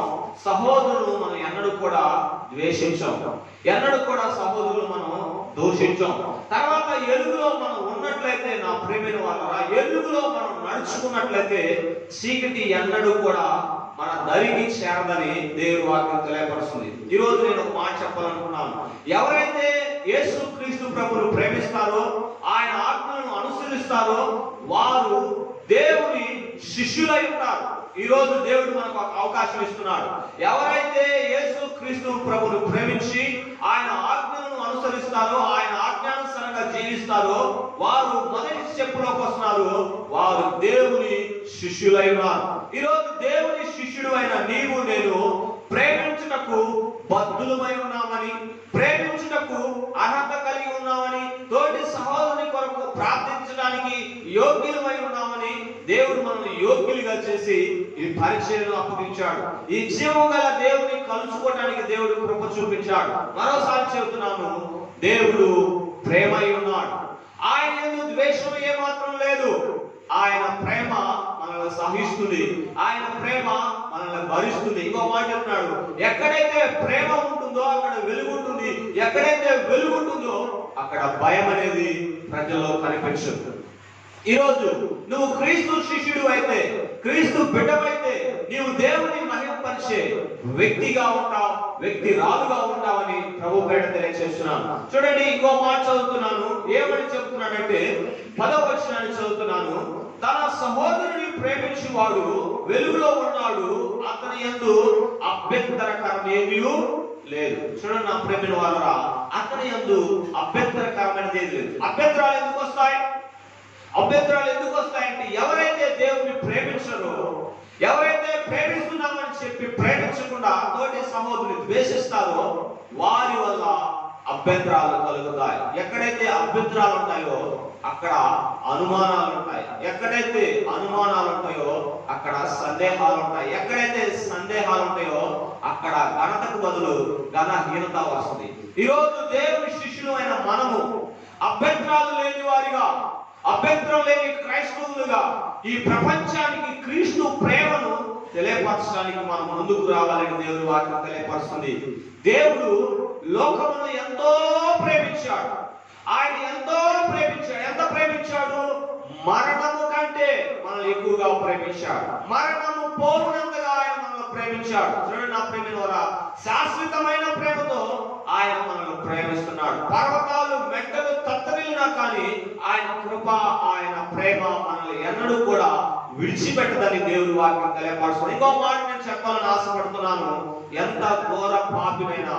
సహోదరులు మనం ఎన్నడూ కూడా ద్వేషించాం, ఎన్నడూ కూడా సహోదరులు మనం దూషించాం. తర్వాత ఎలుగులో మనం ఉన్నట్లయితే, నా ప్రేమైన వాళ్ళ ఎలుగులో మనం నడుచుకున్నట్లయితే చీకటి ఎన్నడూ కూడా మన దరికి చేరదని దేవుని వాక్యం తెలియపరుస్తుంది. ఈ రోజు నేను ఒక మాట చెప్పాలనుకున్నాను. ఎవరైతే యేసు క్రీస్తు ప్రభువును ప్రేమిస్తారో, ఆయన ఆజ్ఞలను అనుసరిస్తారో, వారు దేవుని శిష్యులై ఉంటారు. ఈ రోజు దేవుడు మనకు ఒక అవకాశం ఇస్తున్నాడు. ఎవరైతే యేసు క్రీస్తు ప్రభువును ప్రేమించి ఆయన ఆజ్ఞలను అనుసరిస్తారో, ఆయన ఆజ్ఞానుసారంగా జీవిస్తారో, వారు మొదటి స్టెప్లోకి వస్తున్నారు. వారు దేవుని శిష్యులై ఉన్నారు. ఈ రోజు దేవుని శిష్యుడు అయిన నీవు నేను ప్రేమించుటకు బద్ధులమై ఉన్నామని, ప్రేమించుటకు అర్హత కలిగి ఉన్నామని, తోటి సహోదరుని కొరకు ప్రార్థించడానికి యోగ్యులమై ఉన్నామని దేవుడు మనల్ని యోగ్యులుగా చేసి ఈ పరిచయను అప్పగించాడు. ఈ జీవం గల దేవుని కలుసుకోవడానికి దేవుడు కృప చూపించాడు. మరోసారి చెబుతున్నాను, దేవుడు ప్రేమై ఉన్నాడు. ఆయన యందు ద్వేషం ఏమాత్రం లేదు. ఆయన ప్రేమ మనల్ని సహిస్తుంది, ఆయన ప్రేమ మనల్ని భరిస్తుంది. ఇంకో మాట చెప్తున్నాడు, ఎక్కడైతే ప్రేమ ఉంటుందో అక్కడ వెలుగు ఉంటుంది, ఎక్కడైతే వెలుగు ఉంటుందో అక్కడ భయం అనేది ప్రజల్లో కనిపించదు. ఈరోజు నువ్వు క్రీస్తు శిష్యుడు అయితే, క్రీస్తు బిడ్డవైతే, నీవు దేవుని మహిమపరిచే వ్యక్తిగా ఉంటావు, వ్యక్తి రాలుగా ఉంటావని ప్రభు పేట తెలియజేస్తున్నాను. చూడండి, ఇంకో మాట చదువుతున్నాను. ఏమని చెప్తున్నాడంటే, 10వ వచనాన్ని చదువుతున్నాను. తన సహోదరుని ప్రేమించి వాడు వెలుగులో ఉన్నాడు, అతని యందు అభ్యంతరకరమేమీ లేదు. చూడండి నా ప్రేమిన వాళ్ళరా, అతని యందు అభ్యంతరకరమైనది ఏది లేదు. అభ్యంతరాలు ఎందుకు వస్తాయి? అభ్యంతరాలు ఎందుకు వస్తాయంటే, ఎవరైతే దేవుని ప్రేమించరో, ఎవరైతే ప్రేమిస్తున్నామని చెప్పి ప్రేమించకుండా తోటి సహోదరుని ద్వేషిస్తారో, వారి వల్ల అభ్యంతరాలు కలుగుతాయి. ఎక్కడైతే అభ్యంతరాలు ఉంటాయో అక్కడ అనుమానాలు ఉంటాయి. ఎక్కడైతే అనుమానాలు ఉంటాయో అక్కడ సందేహాలు ఉంటాయి. ఎక్కడైతే సందేహాలు ఉంటాయో అక్కడ ఘనతకు బదులు ఘనహీనత వస్తుంది. ఈరోజు దేవుని శిష్యులు అయిన మనము అభ్యంతరాలు లేని వారిగా, అభ్యంతరం లేని క్రైస్తవులుగా ఈ ప్రపంచానికి క్రీస్తు ప్రేమను తెలియపరచడానికి మనం ముందుకు రావాలని దేవుని వాక్యం తెలియపరుస్తుంది. దేవుడు లోకమును ఎంతో ప్రేమించాడు. ఆయన ఎంతో ప్రేమించాడు. ఎంత ప్రేమించాడు? మరణము కంటే మనల్ని ఎక్కువగా ప్రేమించాడు. మరణము పోవునంతగా ఆయన మనల్ని ప్రేమించాడు. చూడండి నా ప్రేమిన వారా, శాశ్వతమైన ప్రేమతో ఆయన మనల్ని ప్రేమిస్తున్నాడు. పర్వతాలు మెట్టలు తత్తరిల్లినా కానీ ఆయన కృప, ఆయన ప్రేమ మనల్ని ఎన్నడూ కూడా విడిచిపెట్టదని దేవుని వాక్యం తెలియపరుస్తుంది. ఇంకో మాట నేను చెప్పాలని ఆశపడుతున్నాను. ఎంత ఘోర పాపినైనా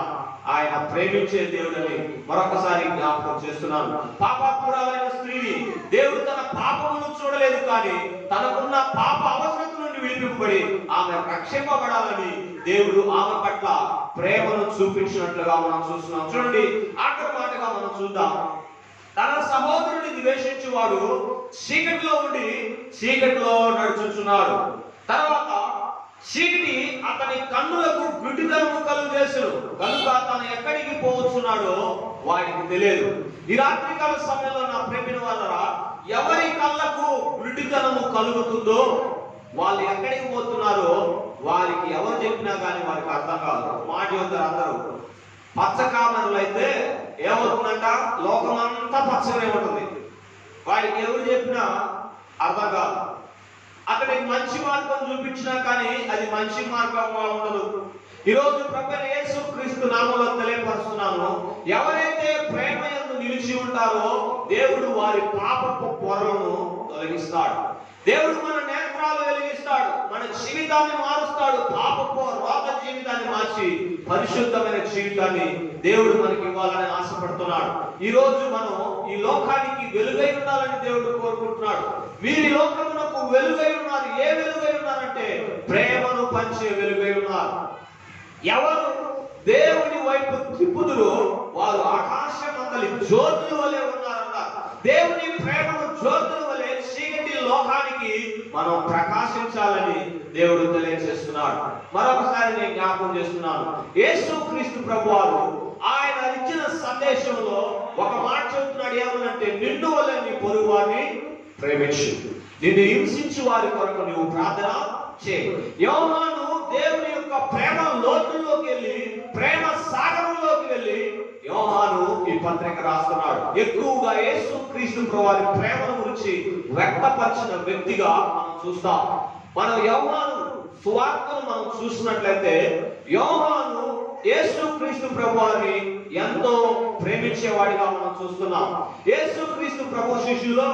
ఆయన ప్రేమించే దేవుడని మరొకసారి జ్ఞాపకం చేస్తున్నాను. పాపాత్మురాలైన స్త్రీని దేవుడు తన పాపమును చూడలేదు, కానీ తనకున్న పాప అవసరత నుండి విడిపింపబడి ఆమె రక్షింపబడాలని దేవుడు ఆమె పట్ల ప్రేమను చూపించినట్లుగా మనం చూస్తున్నాం. చూడండి, ఆఖరి మాటగా మనం చూద్దాం. తన సహోదరుని ద్వేషించువాడు చీకటిలో ఉండి చీకటిలో నడుచుచున్నాడు. తర్వాత చీకటి అతని కన్నులకు గుడ్డితనము కలుగజేసును, కనుక తను ఎక్కడికి పోవచ్చున్నాడో వాడికి తెలియదు. ఈ రాత్రికాల సమయంలో నా ప్రేమిన వాళ్ళరా, ఎవరి కళ్ళకు గుడ్డితనము కలుగుతుందో వాళ్ళు ఎక్కడికి పోతున్నారో వారికి ఎవరు చెప్పినా కానీ వారికి అర్థం కాదు. మాట చెబుతారు అందరూ. పచ్చ కామరులు అయితే ఏమవుతుందంట, లోకమంతా పచ్చగానే ఉంటుంది. వాడికి ఎవరు చెప్పినా అర్థం కాదు. అతనికి మంచి మార్గం చూపించినా కానీ అది మంచి మార్గంగా ఉండదు. ఈరోజు ప్రభువైన యేసు క్రీస్తు నామములో తెలియపరుస్తున్నాను, ఎవరైతే ప్రేమ యందు నిలిచి ఉంటారో దేవుడు వారి పాపపు పొరలను తొలగిస్తాడు. దేవుడు మన నేత్రాలు వెలిగిస్తాడు, మన జీవితాన్ని మారుస్తాడు. పాపపు రోగ జీవితాన్ని మార్చి పరిశుద్ధమైన జీవితాన్ని దేవుడు మనకి ఇవ్వాలని ఆశపడుతున్నాడు. ఈ రోజు మనం ఈ లోకానికి వెలుగై ఉండాలని దేవుడు కోరుకుంటున్నాడు. మీరు ఈ లోకమునకు వెలుగై ఉన్నారు. ఏ వెలుగై ఉన్నారంటే ప్రేమను పంచే వెలుగై ఉన్నారు. ఎవరు దేవుని వైపు తిప్పుదురో వారు ఆకాశమందలి జ్యోతుల వలె ఉన్నారన్నారు. దేవుని ప్రేమను జ్యోతుల వలె చీకటి లోకానికి మనం ప్రకాశించాలని దేవుడు తెలియజేస్తున్నాడు. మరొకసారి నేను జ్ఞాపకం చేస్తున్నాను, యేసుక్రీస్తు ప్రభువారు ఆయన ఇచ్చిన సందేశంలో ఒక మాట చెబుతున్నాడు. ఏమనంటే, నిన్ను వలె నీ పొరుగు వారిని ప్రేమించు, నిన్ను హింసించు వారి కొరకు నువ్వు ప్రార్థన చేయి. యోహాను దేవుని యొక్క ప్రేమ లోతుల్లోకి వెళ్ళి, ప్రేమ సాగరంలోకి వెళ్ళి యోహాను ఈ పత్రిక రాస్తున్నాడు. ఎక్కువగా యేసుక్రీస్తు ప్రభువారి ప్రేమను గురించి వ్యక్తపరిచిన వ్యక్తిగా మనం చూస్తాం. మనం యోహాను సువార్తను మనం చూసినట్లయితే, యోహాను యేసుక్రీస్తు ప్రభువారిని ఎంతో ప్రేమించేవాడిగా మనం చూస్తున్నాం. యేసుక్రీస్తు ప్రభు శిష్యులో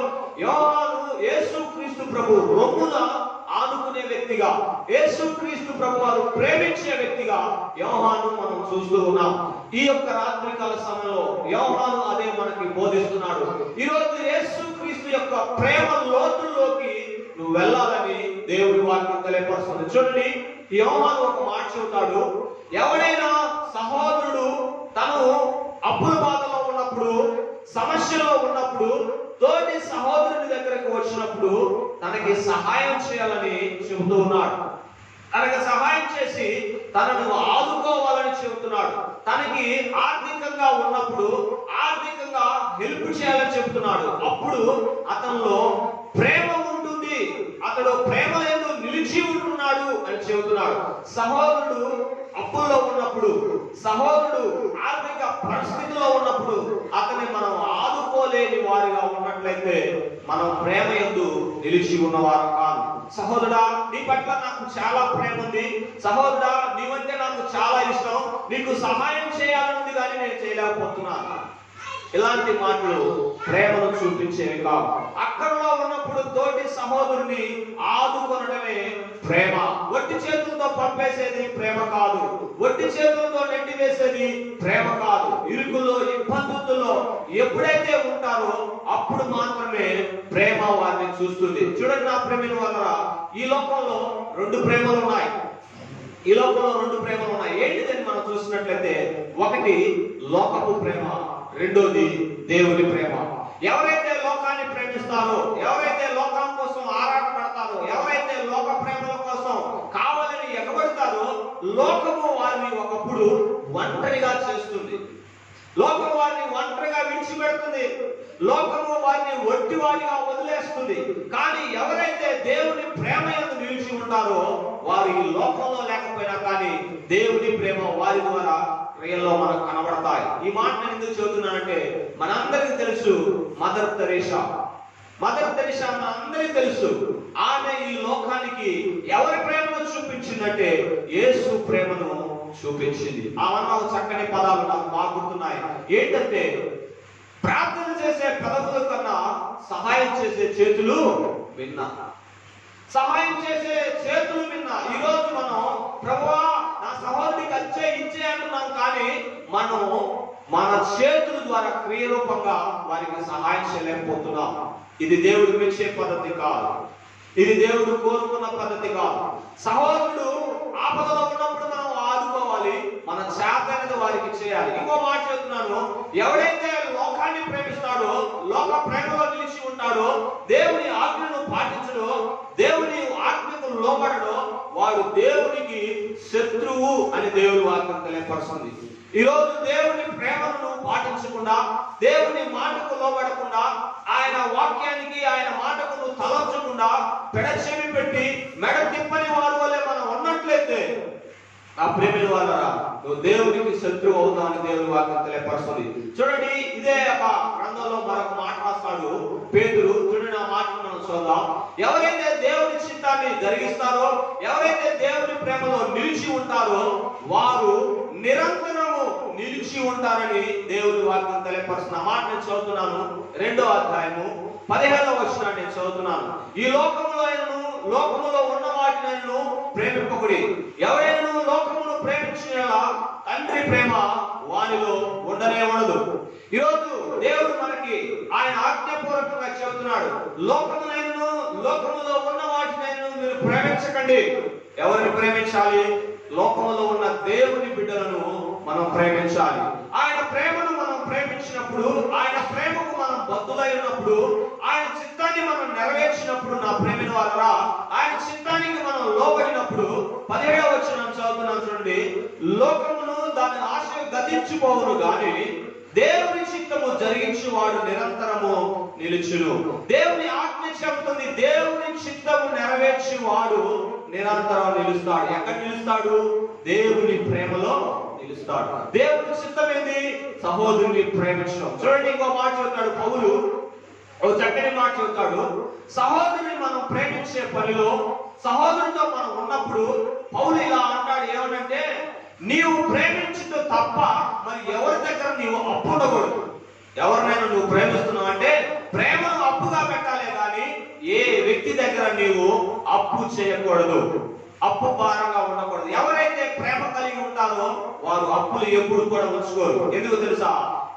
యోహాను యేసుక్రీస్తు ప్రభు రొమ్మున ఆనుకునే వ్యక్తిగా, యేసుక్రీస్తు ప్రభువారు ప్రేమించే వ్యక్తిగా యోహాను మనం చూస్తూ ఉన్నాం. ఈ యొక్క రాత్రికాల సమయంలో యోహాను అదే మనకి బోధిస్తున్నాడు. ఈరోజు యేసుక్రీస్తు యొక్క ప్రేమ లోతుల్లోకి నువ్వు వెళ్ళాలని దేవుడి వాక్యం తెలియపరుస్తుంది. చూడండి, యోహాను ఒక మాట చెబుతాడు, ఎవడైనా సహోదరుడు తను అప్పుల బాధలో ఉన్నప్పుడు, సమస్యలో ఉన్నప్పుడు, తోటి సహోదరుని దగ్గరకు వచ్చినప్పుడు తనకి సహాయం చేయాలని చెబుతూ ఉన్నాడు. తనకి సహాయం చేసి తనను ఆదుకోవాలని చెబుతున్నాడు. తనకి ఆర్థికంగా ఉన్నప్పుడు ఆర్థికంగా హెల్ప్ చేయాలని చెబుతున్నాడు. అప్పుడు అతనిలో ప్రేమ ఉంటుంది, అతడు ప్రేమ యందు నిలిచి ఉంటున్నాడు అని చెబుతున్నాడు. సహోదరుడు అప్పుల్లో ఉన్నప్పుడు, సహోదరుడు ఆర్థిక పరిస్థితిలో ఉన్నప్పుడు అతన్ని మనం ఆదుకోలేని వారిగా ఉన్నట్లయితే మనం ప్రేమ యందు నిలిచి ఉన్నవారు కాదు. సహోదరుడా, నీ పట్ల నాకు చాలా ప్రేమ ఉంది, సహోదరుడా నీవంటే నాకు చాలా ఇష్టం, నీకు సహాయం చేయాలనుంది కానీ నేను చేయలేకపోతున్నాను. ఇలాంటి మాటలు ప్రేమను చూపించేవి కావు. అక్కడలో ఉన్నప్పుడు తోటి సహోదరుని ఆదుకొనడమే ప్రేమ. ఒట్టి చేతులతో పంపేసేది ప్రేమ కాదు, ఒట్టి చేతులతో నెట్టి వేసేది ప్రేమ కాదు. ఇరుకులో, ఇబ్బందుల్లో ఎప్పుడైతే ఉంటారో అప్పుడు మాత్రమే ప్రేమ వారిని చూస్తుంది. చూడండి నా ప్రేమ వల్ల ఈ లోకంలో రెండు ప్రేమలు ఉన్నాయి. ఈ లోకంలో రెండు ప్రేమలు ఉన్నాయి. ఏంటిదని మనం చూసినట్లయితే, ఒకటి లోకపు ప్రేమ, రెండోది దేవుని ప్రేమ. ఎవరైతే లోకాన్ని ప్రేమిస్తారో, ఎవరైతే లోకం కోసం ఆరాటపడతారో, ఎవరైతే లోక ప్రేమల కోసం కావాలని ఎగబడతారో, లోకము వారిని ఒకప్పుడు ఒంటరిగా చేస్తుంది, లోకము వారిని ఒంటరిగా విడిచిపెడుతుంది, లోకము వారిని ఒట్టివాడిగా వదిలేస్తుంది. కానీ ఎవరైతే దేవుని ప్రేమ యందు నిలిచి ఉంటారో వారు ఈ లోకంలో లేకపోయినా కానీ దేవుని ప్రేమ వారి ద్వారా క్రియల్లో మనకు కనబడతాయి. ఈ మాట నేను ఎందుకు చెబుతున్నానంటే, మనందరికీ తెలుసు మదర్ తెరీసా. మదర్ తెరీసా మనందరికీ తెలుసు. ఆమె ఈ లోకానికి ఎవరి ప్రేమను చూపించిందంటే యేసు ప్రేమను చూపించింది. ఆమె చక్కని పదాలు నాకు బాగా గుర్తున్నాయి. ఏంటంటే, ప్రార్థన చేసే పెదవుల కన్నా సహాయం చేసే చేతులు విన్నా. సహాయం చేసే చేతులు విన్నా. ఈరోజు మనం ప్రభువా నా సహోదరికి అచ్చే ఇచ్చే అంటున్నాం, కానీ మనం మన చేతుల ద్వారా క్రియరూపంగా వారికి సహాయం చేయలేకపోతున్నాం. ఇది దేవుడు మెచ్చే పద్ధతి కాదు, ఇది దేవుడు కోరుకున్న పద్ధతి కాదు. సహోదరుడు ఆపదలో ఉన్నప్పుడు మనం ఆదుకోవాలి, మన చేతనది వారికి చేయాలి. ఇంకో మాట చెప్తున్నాను, ఎవడైతే లోకాన్ని ప్రేమిస్తాడో, లోక ప్రేమలో నిలిచి ఉంటాడో, దేవుని ఆజ్ఞను పాటించడో, దేవుని ఆజ్ఞకు లోబడడో, వాడు దేవునికి శత్రువు అని దేవుని వాక్యం తెలియపరుస్తుంది. ఈ రోజు దేవుని ప్రేమను పాటించకుండా, దేవుని మాటకు లోబడకుండా, ఆయన వాక్యానికి ఆయన మాటకు నువ్వు తలంచకుండా పెడచెవి పెట్టి మెడ తిప్పని వారి వల్లే మనం ఉన్నట్లయితే ఆ ప్రేమ ద్వారా నువ్వు దేవునికి శత్రువు అవుతావని దేవుని వాక్యం తెలియపరుస్తుంది. చూడండి, ఇదే ఒక గ్రంథంలో మరొక మాట రాస్తాడు పేతురు. చూడండి, ఆ మాటను మనం చూద్దాం. ఎవరైతే దేవుని చిత్తాన్ని జరిగిస్తారో, ఎవరైతే దేవుని ప్రేమలో నిలిచి ఉంటారో వారు నిరంతరము నిలిచి ఉంటారని దేవుని వాక్యం తెలియపరుస్తున్న మాట నేను చదువుతున్నాను. 2వ అధ్యాయము 15వ వచనాన్ని నేను చదువుతున్నాను. ఈ లోకములో ఉన్న వాటిని ప్రేమింపకుడి, ఎవరైనా లోకమును ప్రేమించిన తండ్రి ప్రేమ వానిలో ఉండనే ఉండదు. ఈరోజు దేవుడు మనకి ఆయన ఆజ్ఞాపూర్వకంగా చెబుతున్నాడు, లోకములో ఉన్న వాటినైనా మీరు ప్రేమించకండి. ఎవరిని ప్రేమించాలి? లోకములో ఉన్న దేవుని బిడ్డలను మనం ప్రేమించాలి. ఆయన ప్రేమను మనం ప్రేమించినప్పుడు, ఆయన ప్రేమకు మనం బద్దులై ఉన్నప్పుడు, ఆయన చిత్తాన్ని మనం నెరవేర్చినప్పుడు, నా ప్రేమిన వారరా, ఆయన చిత్తానికి మనం లోబడినప్పుడు 17వ వచనం చదువుతున్నాం చూడండి. లోకమును దాని ఆశ గతించిపోవును గాని దేవుని చిత్తము జరిగించువాడు నిరంతరము నిలుచును. దేవుని ఆజ్ఞ చెబుతుంది, దేవుని చిత్తము నెరవేర్చేవాడు నిరంతరం నిలుస్తాడు. ఎక్కడ నిలుస్తాడు? దేవుని ప్రేమలో నిలుస్తాడు. దేవుని చిత్తం ఏంది? సహోదరుని ప్రేమించడం. చూడండి, ఇంకో మాట చెబుతాడు పౌలు, ఓ చక్కని మాట చెబుతాడు. సహోదరుని మనం ప్రేమించే పనిలో, సహోదరునితో మనం ఉన్నప్పుడు పౌలు ఇలా అంటాడు, ఏమనంటే, నీవు ప్రేమించుట తప్ప మరి ఎవరి దగ్గర నీవు అప్పు ఉండకూడదు. ఎవరినైనా నువ్వు ప్రేమిస్తున్నావు అంటే ప్రేమను అప్పుగా పెట్టాలే కానీ ఏ వ్యక్తి దగ్గర నీవు అప్పు చేయకూడదు, అప్పు భారంగా ఉండకూడదు. ఎవరైతే ప్రేమ కలిగి ఉంటారో వారు అప్పులు ఎప్పుడు కూడా ఉంచుకోరు. ఎందుకు తెలుసా?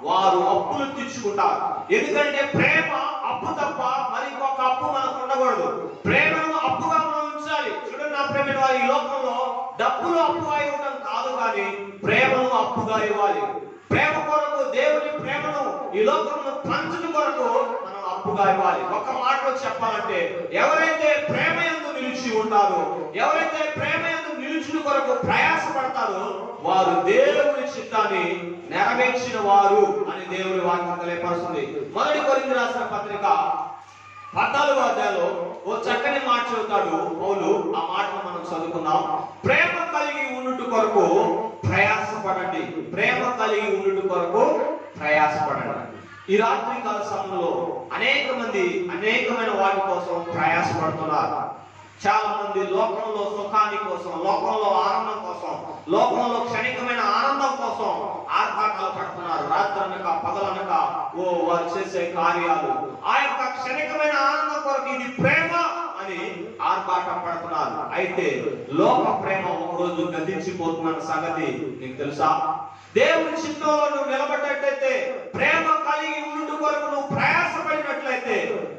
వారు అప్పులు తీర్చుకుంటారు. ఎందుకంటే ప్రేమ అప్పు తప్ప మరి ఇంకొక అప్పు మనకు ఉండకూడదు. ప్రేమను అప్పుగా మనం ఉంచాలి. చూడండి నా ప్రేమ, ఈ లోకంలో డబ్బులు అప్పుగా ఇవ్వడం కాదు కానీ ప్రేమను అప్పుగా ఇవ్వాలి. ప్రేమ కొరకు, దేవుని ప్రేమను ఈ లోకంలో పంచుట కొరకు మనం అప్పుగా ఇవ్వాలి. ఒక మాటలో చెప్పాలంటే, ఎవరైతే ప్రేమ యందు నిలిచి ఉంటారో, ఎవరైతే ప్రేమ యందు నిలుచుట కొరకు ప్రయాసపడతారో వారు దేవుని చిత్తాన్ని నెరవేర్చిన వారు అని దేవుని వాక్యం తెలియపరుస్తుంది. 1 కొరింథీ రాసిన పత్రిక 14వ అధ్యాయంలో ఓ చక్కని మాట చెబుతాడు పౌలు. ఆ మాటను మనం చదువుకుందాం. ప్రేమ కలిగి ఉండుట కొరకు ప్రయాసపడండి. ప్రేమ కలిగి ఉండుట కొరకు ప్రయాసపడండి. ఈ రాత్రి కాల సమయంలో అనేకమైన వాటి కోసం ప్రయాసపడుతున్నారు. చాలా మంది లోకంలో సుఖాని కోసం, లోకంలో ఆనందం కోసం, లోకంలో క్షణికమైన ఆనందం కోసం ఆర్భాటాలు పడుతున్నారు. రాత్రనక పగలనక వారు చేసే కార్యాలు ఆ యొక్క క్షణికమైన ఆనందం కొరకు ఇది ప్రేమ అని ఆర్భాటం పడుతున్నారు. అయితే లోక ప్రేమ ఒకరోజు గతించిపోతున్న సంగతి నీకు తెలుసా? దేవుని చిత్తంలో నువ్వు నిలబడ్డట్లయితే, ప్రేమ కలిగి ఉండు కొరకు నువ్వు ప్రయాసపడినట్లయితే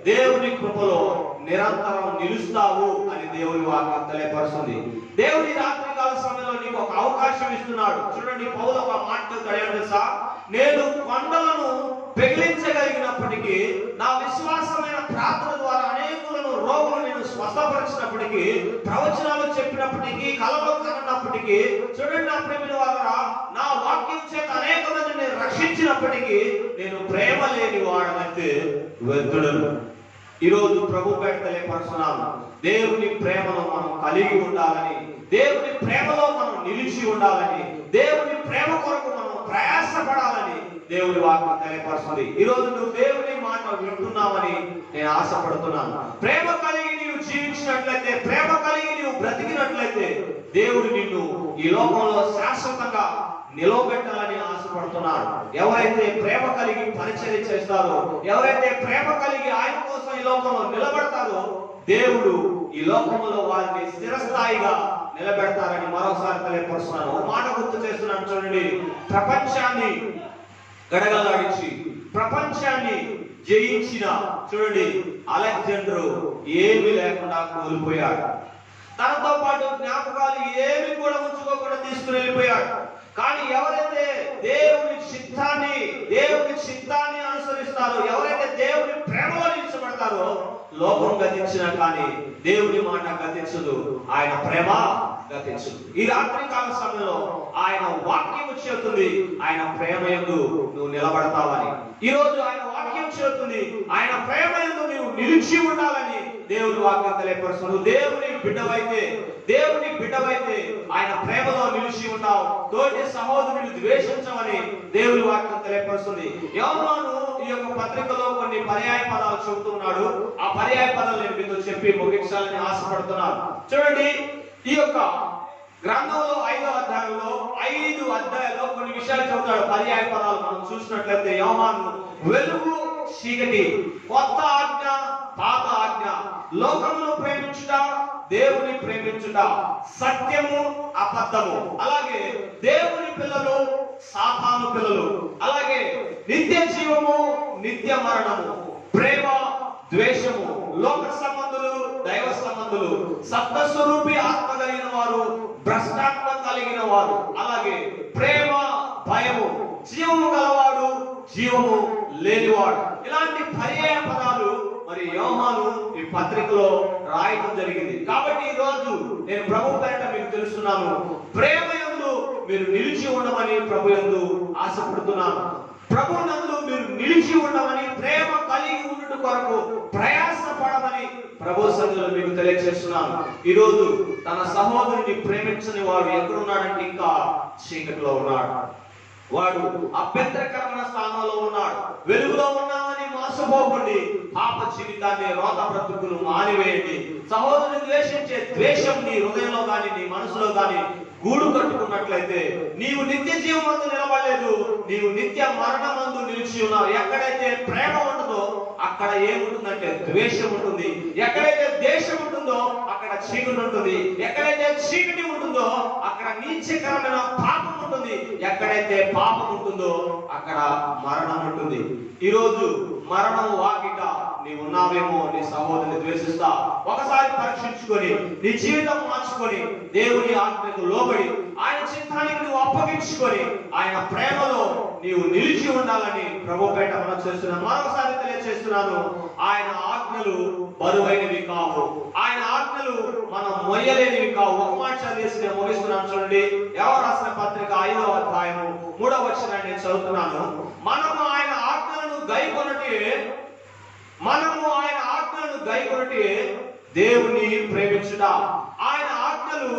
దేవుని కృపలో నిరంతరం నిలుస్తావు అని దేవుని వాక్యం తెలియపరుస్తుంది. దేవుని రాత్రికాల సమయంలో నీకు ఒక అవకాశం ఇస్తున్నాడు. చూడండి, పౌలు ఒక మాట తెలుసా? నేను కొండలను పెగిలించగలిగినప్పటికీ, నా విశ్వాసమైన ప్రార్థన ద్వారా అనేకులను రోగులు నేను స్వస్థపరిచినప్పటికీ, ప్రవచనాలు చెప్పినప్పటికీ, కలలు కన్నప్పటికీ, చూడండి నా ప్రేమిల వారా, నా వాక్యం చేత అనేక మందిని రక్షించినప్పటికీ నేను ప్రేమ లేని వాడనైతే వ్యర్థుడను. ఈరోజు ప్రభు పేట తెలియపరుస్తున్నాను, దేవుని ప్రేమను మనం కలిగి ఉండాలని, దేవుని ప్రేమలో మనం నిలిచి ఉండాలని, దేవుని ప్రేమ కొరకు మనం ప్రయాసపడాలని దేవుని వాక్యం తెలియపరుస్తుంది. ఈరోజు నువ్వు దేవుని మాట వింటున్నావని నేను ఆశపడుతున్నాను. ప్రేమ కలిగి నీవు జీవించినట్లయితే, ప్రేమ కలిగి నీవు బ్రతికినట్లయితే దేవుడు నిన్ను ఈ లోకంలో శాశ్వతంగా నిలవబెట్టాలని ఆశపడుతున్నాడు. ఎవరైతే ప్రేమ కలిగి పరిచర్య చేస్తారో, ఎవరైతే ప్రేమ కలిగి ఆయన కోసం ఈ లోకంలో నిలబడతారో దేవుడు ఈ లోకంలో వారిని స్థిరస్థాయిగా నిలబెడతారని మరోసారి తెలియపరుస్తున్నాను. ఒక మాట గుర్తు చేస్తున్నాను చూడండి. ప్రపంచాన్ని గడగలాడించి ప్రపంచాన్ని జయించిన చూడండి అలెగ్జాండర్ ఏమీ లేకుండా కోల్పోయాడు. తనతో పాటు జ్ఞాపకాలు ఏమి కూడా ఉంచుకోకుండా తీసుకుని వెళ్ళిపోయాడు. కానీ ఎవరైతే దేవుని చిత్తాన్ని అనుసరిస్తారో, ఎవరైతే దేవుని ప్రేమలో నిలిచబడతారో, లోకం గతించినా కానీ దేవుని మాట గతించదు, ఆయన ప్రేమ గతించదు. ఈ రాత్రి కాల సమయంలో ఆయన వాక్యం చెబుతుంది, ఆయన ప్రేమ యందు నువ్వు నిలబడతావని. ఈ రోజు ఆయన వాక్యం చెబుతుంది, ఆయన ప్రేమ యందు నువ్వు నిలిచి ఉండాలని దేవుని వాక్యం తెలియపరుస్తుంది. దేవుని బిడ్డవైతే ఆయన ప్రేమలో నిలిచి ఉంటావు. తోటి సహోదరుని ద్వేషించమని దేవుని వాక్యం తెలియపరుస్తుంది. యోహాను ఈ యొక్క పత్రికలో కొన్ని పర్యాయ పదాలు చెబుతున్నాడు. ఆ పర్యాయ పదాలు నేను మీతో చెప్పి ముగించాలని ఆశపడుతున్నాను. చూడండి, ఈ యొక్క గ్రంథంలో 5వ అధ్యాయంలో 5 అధ్యాయాల్లో కొన్ని విషయాలు చెబుతాడు. పర్యాయ పదాలు మనం చూసినట్లయితే యోహాను వెలుగు చీకటి, కొత్త ఆజ్ఞ పాత ఆజ్ఞ, లోకమును ప్రేమించుట దేవుని ప్రేమించుట, సత్యము అబద్ధము, అలాగే దేవుని పిల్లలు సాతాను పిల్లలు, అలాగే నిత్య జీవము నిత్య మరణము, ప్రేమ ద్వేషము, లోక సంబంధులు దైవ సంబంధులు, సత్వస్వరూపి ఆత్మ కలిగిన వారు భ్రష్టాత్మ కలిగిన వారు, అలాగే ప్రేమ భయము, జీవము గలవాడు జీవము లేనివాడు. ఇలాంటి పర్యాయ పదాలు మరి యోహాను ఈ పత్రికలో రాయడం జరిగింది. కాబట్టి ఈ రోజు నేను ప్రభు పేరిట మీకు తెలుస్తున్నాను, ప్రేమ యందు మీరు నిలిచి ఉండమని ప్రభు యందు ఆశపడుతున్నాను. ప్రభు నందు మీరు నిలిచి ఉండమని, ప్రేమ కలిగి ఉండుట కొరకు ప్రయాసపడమని ప్రభు సన్నిధిలో మీకు తెలియజేస్తున్నాను. ఈ రోజు తన సహోదరుని ప్రేమించని వాడు ఎక్కడున్నాడంటే ఇంకా చీకటిలో ఉన్నాడు. వాడు అభ్యంతరకరమైన స్థానంలో ఉన్నాడు. వెలుగులో ఉన్నామని మోసపోకండి, పాప జీవితాన్ని, రోత బ్రతుకును మానివేయండి. సహోదరుని ద్వేషించే ద్వేషం నీ హృదయంలో గాని నీ మనసులో గాని గూడు కట్టుకున్నట్లయితే నీవు నిత్య జీవమందు నిలబడలేదు, నీవు నిత్య మరణమందు నిలిచి ఉన్నావు. ఎక్కడైతే ప్రేమ ఉంటుందో అక్కడ ఏముంటుందంటే ద్వేషం ఉంటుంది. ఎక్కడైతే ద్వేషం ఉంటుందో అక్కడ చీకటి ఉంటుంది. ఎక్కడైతే చీకటి ఉంటుందో అక్కడ నీచకరమైన పాపం ఉంటుంది. ఎక్కడైతే పాపం ఉంటుందో అక్కడ మరణం ఉంటుంది. ఈరోజు మరణం వాకిట నీవు ఉన్నావేమో, నీ సహోదరుని ద్వేషిస్తా. ఒకసారి పరీక్షించుకొని నీ జీవితం మార్చుకొని దేవుని ఆజ్ఞకు లోబడి ఆయన చిత్తానికి నువ్వు అప్పగించుకొని ఆయన ప్రేమలో నీవు నిలిచి ఉండాలని ప్రభు పేట మనం చేస్తున్నాను. మరొకసారి తెలియజేస్తున్నాను, ఆయన ఆజ్ఞలు బరువైనవి కావు, ఆయన ఆజ్ఞలు మనం మొయ్యలేనివి కావు. ఒక మాట చదివేసి నేను ముగిస్తున్నాను. చూడండి, ఎవరు రాసిన పత్రిక 5వ అధ్యాయము 3వ వచనాన్ని నేను చదువుతున్నాను. మనము ఆయన ఆజ్ఞలను గైకొనటి దేవుని ప్రేమించుట. ఆయన ఆజ్ఞలు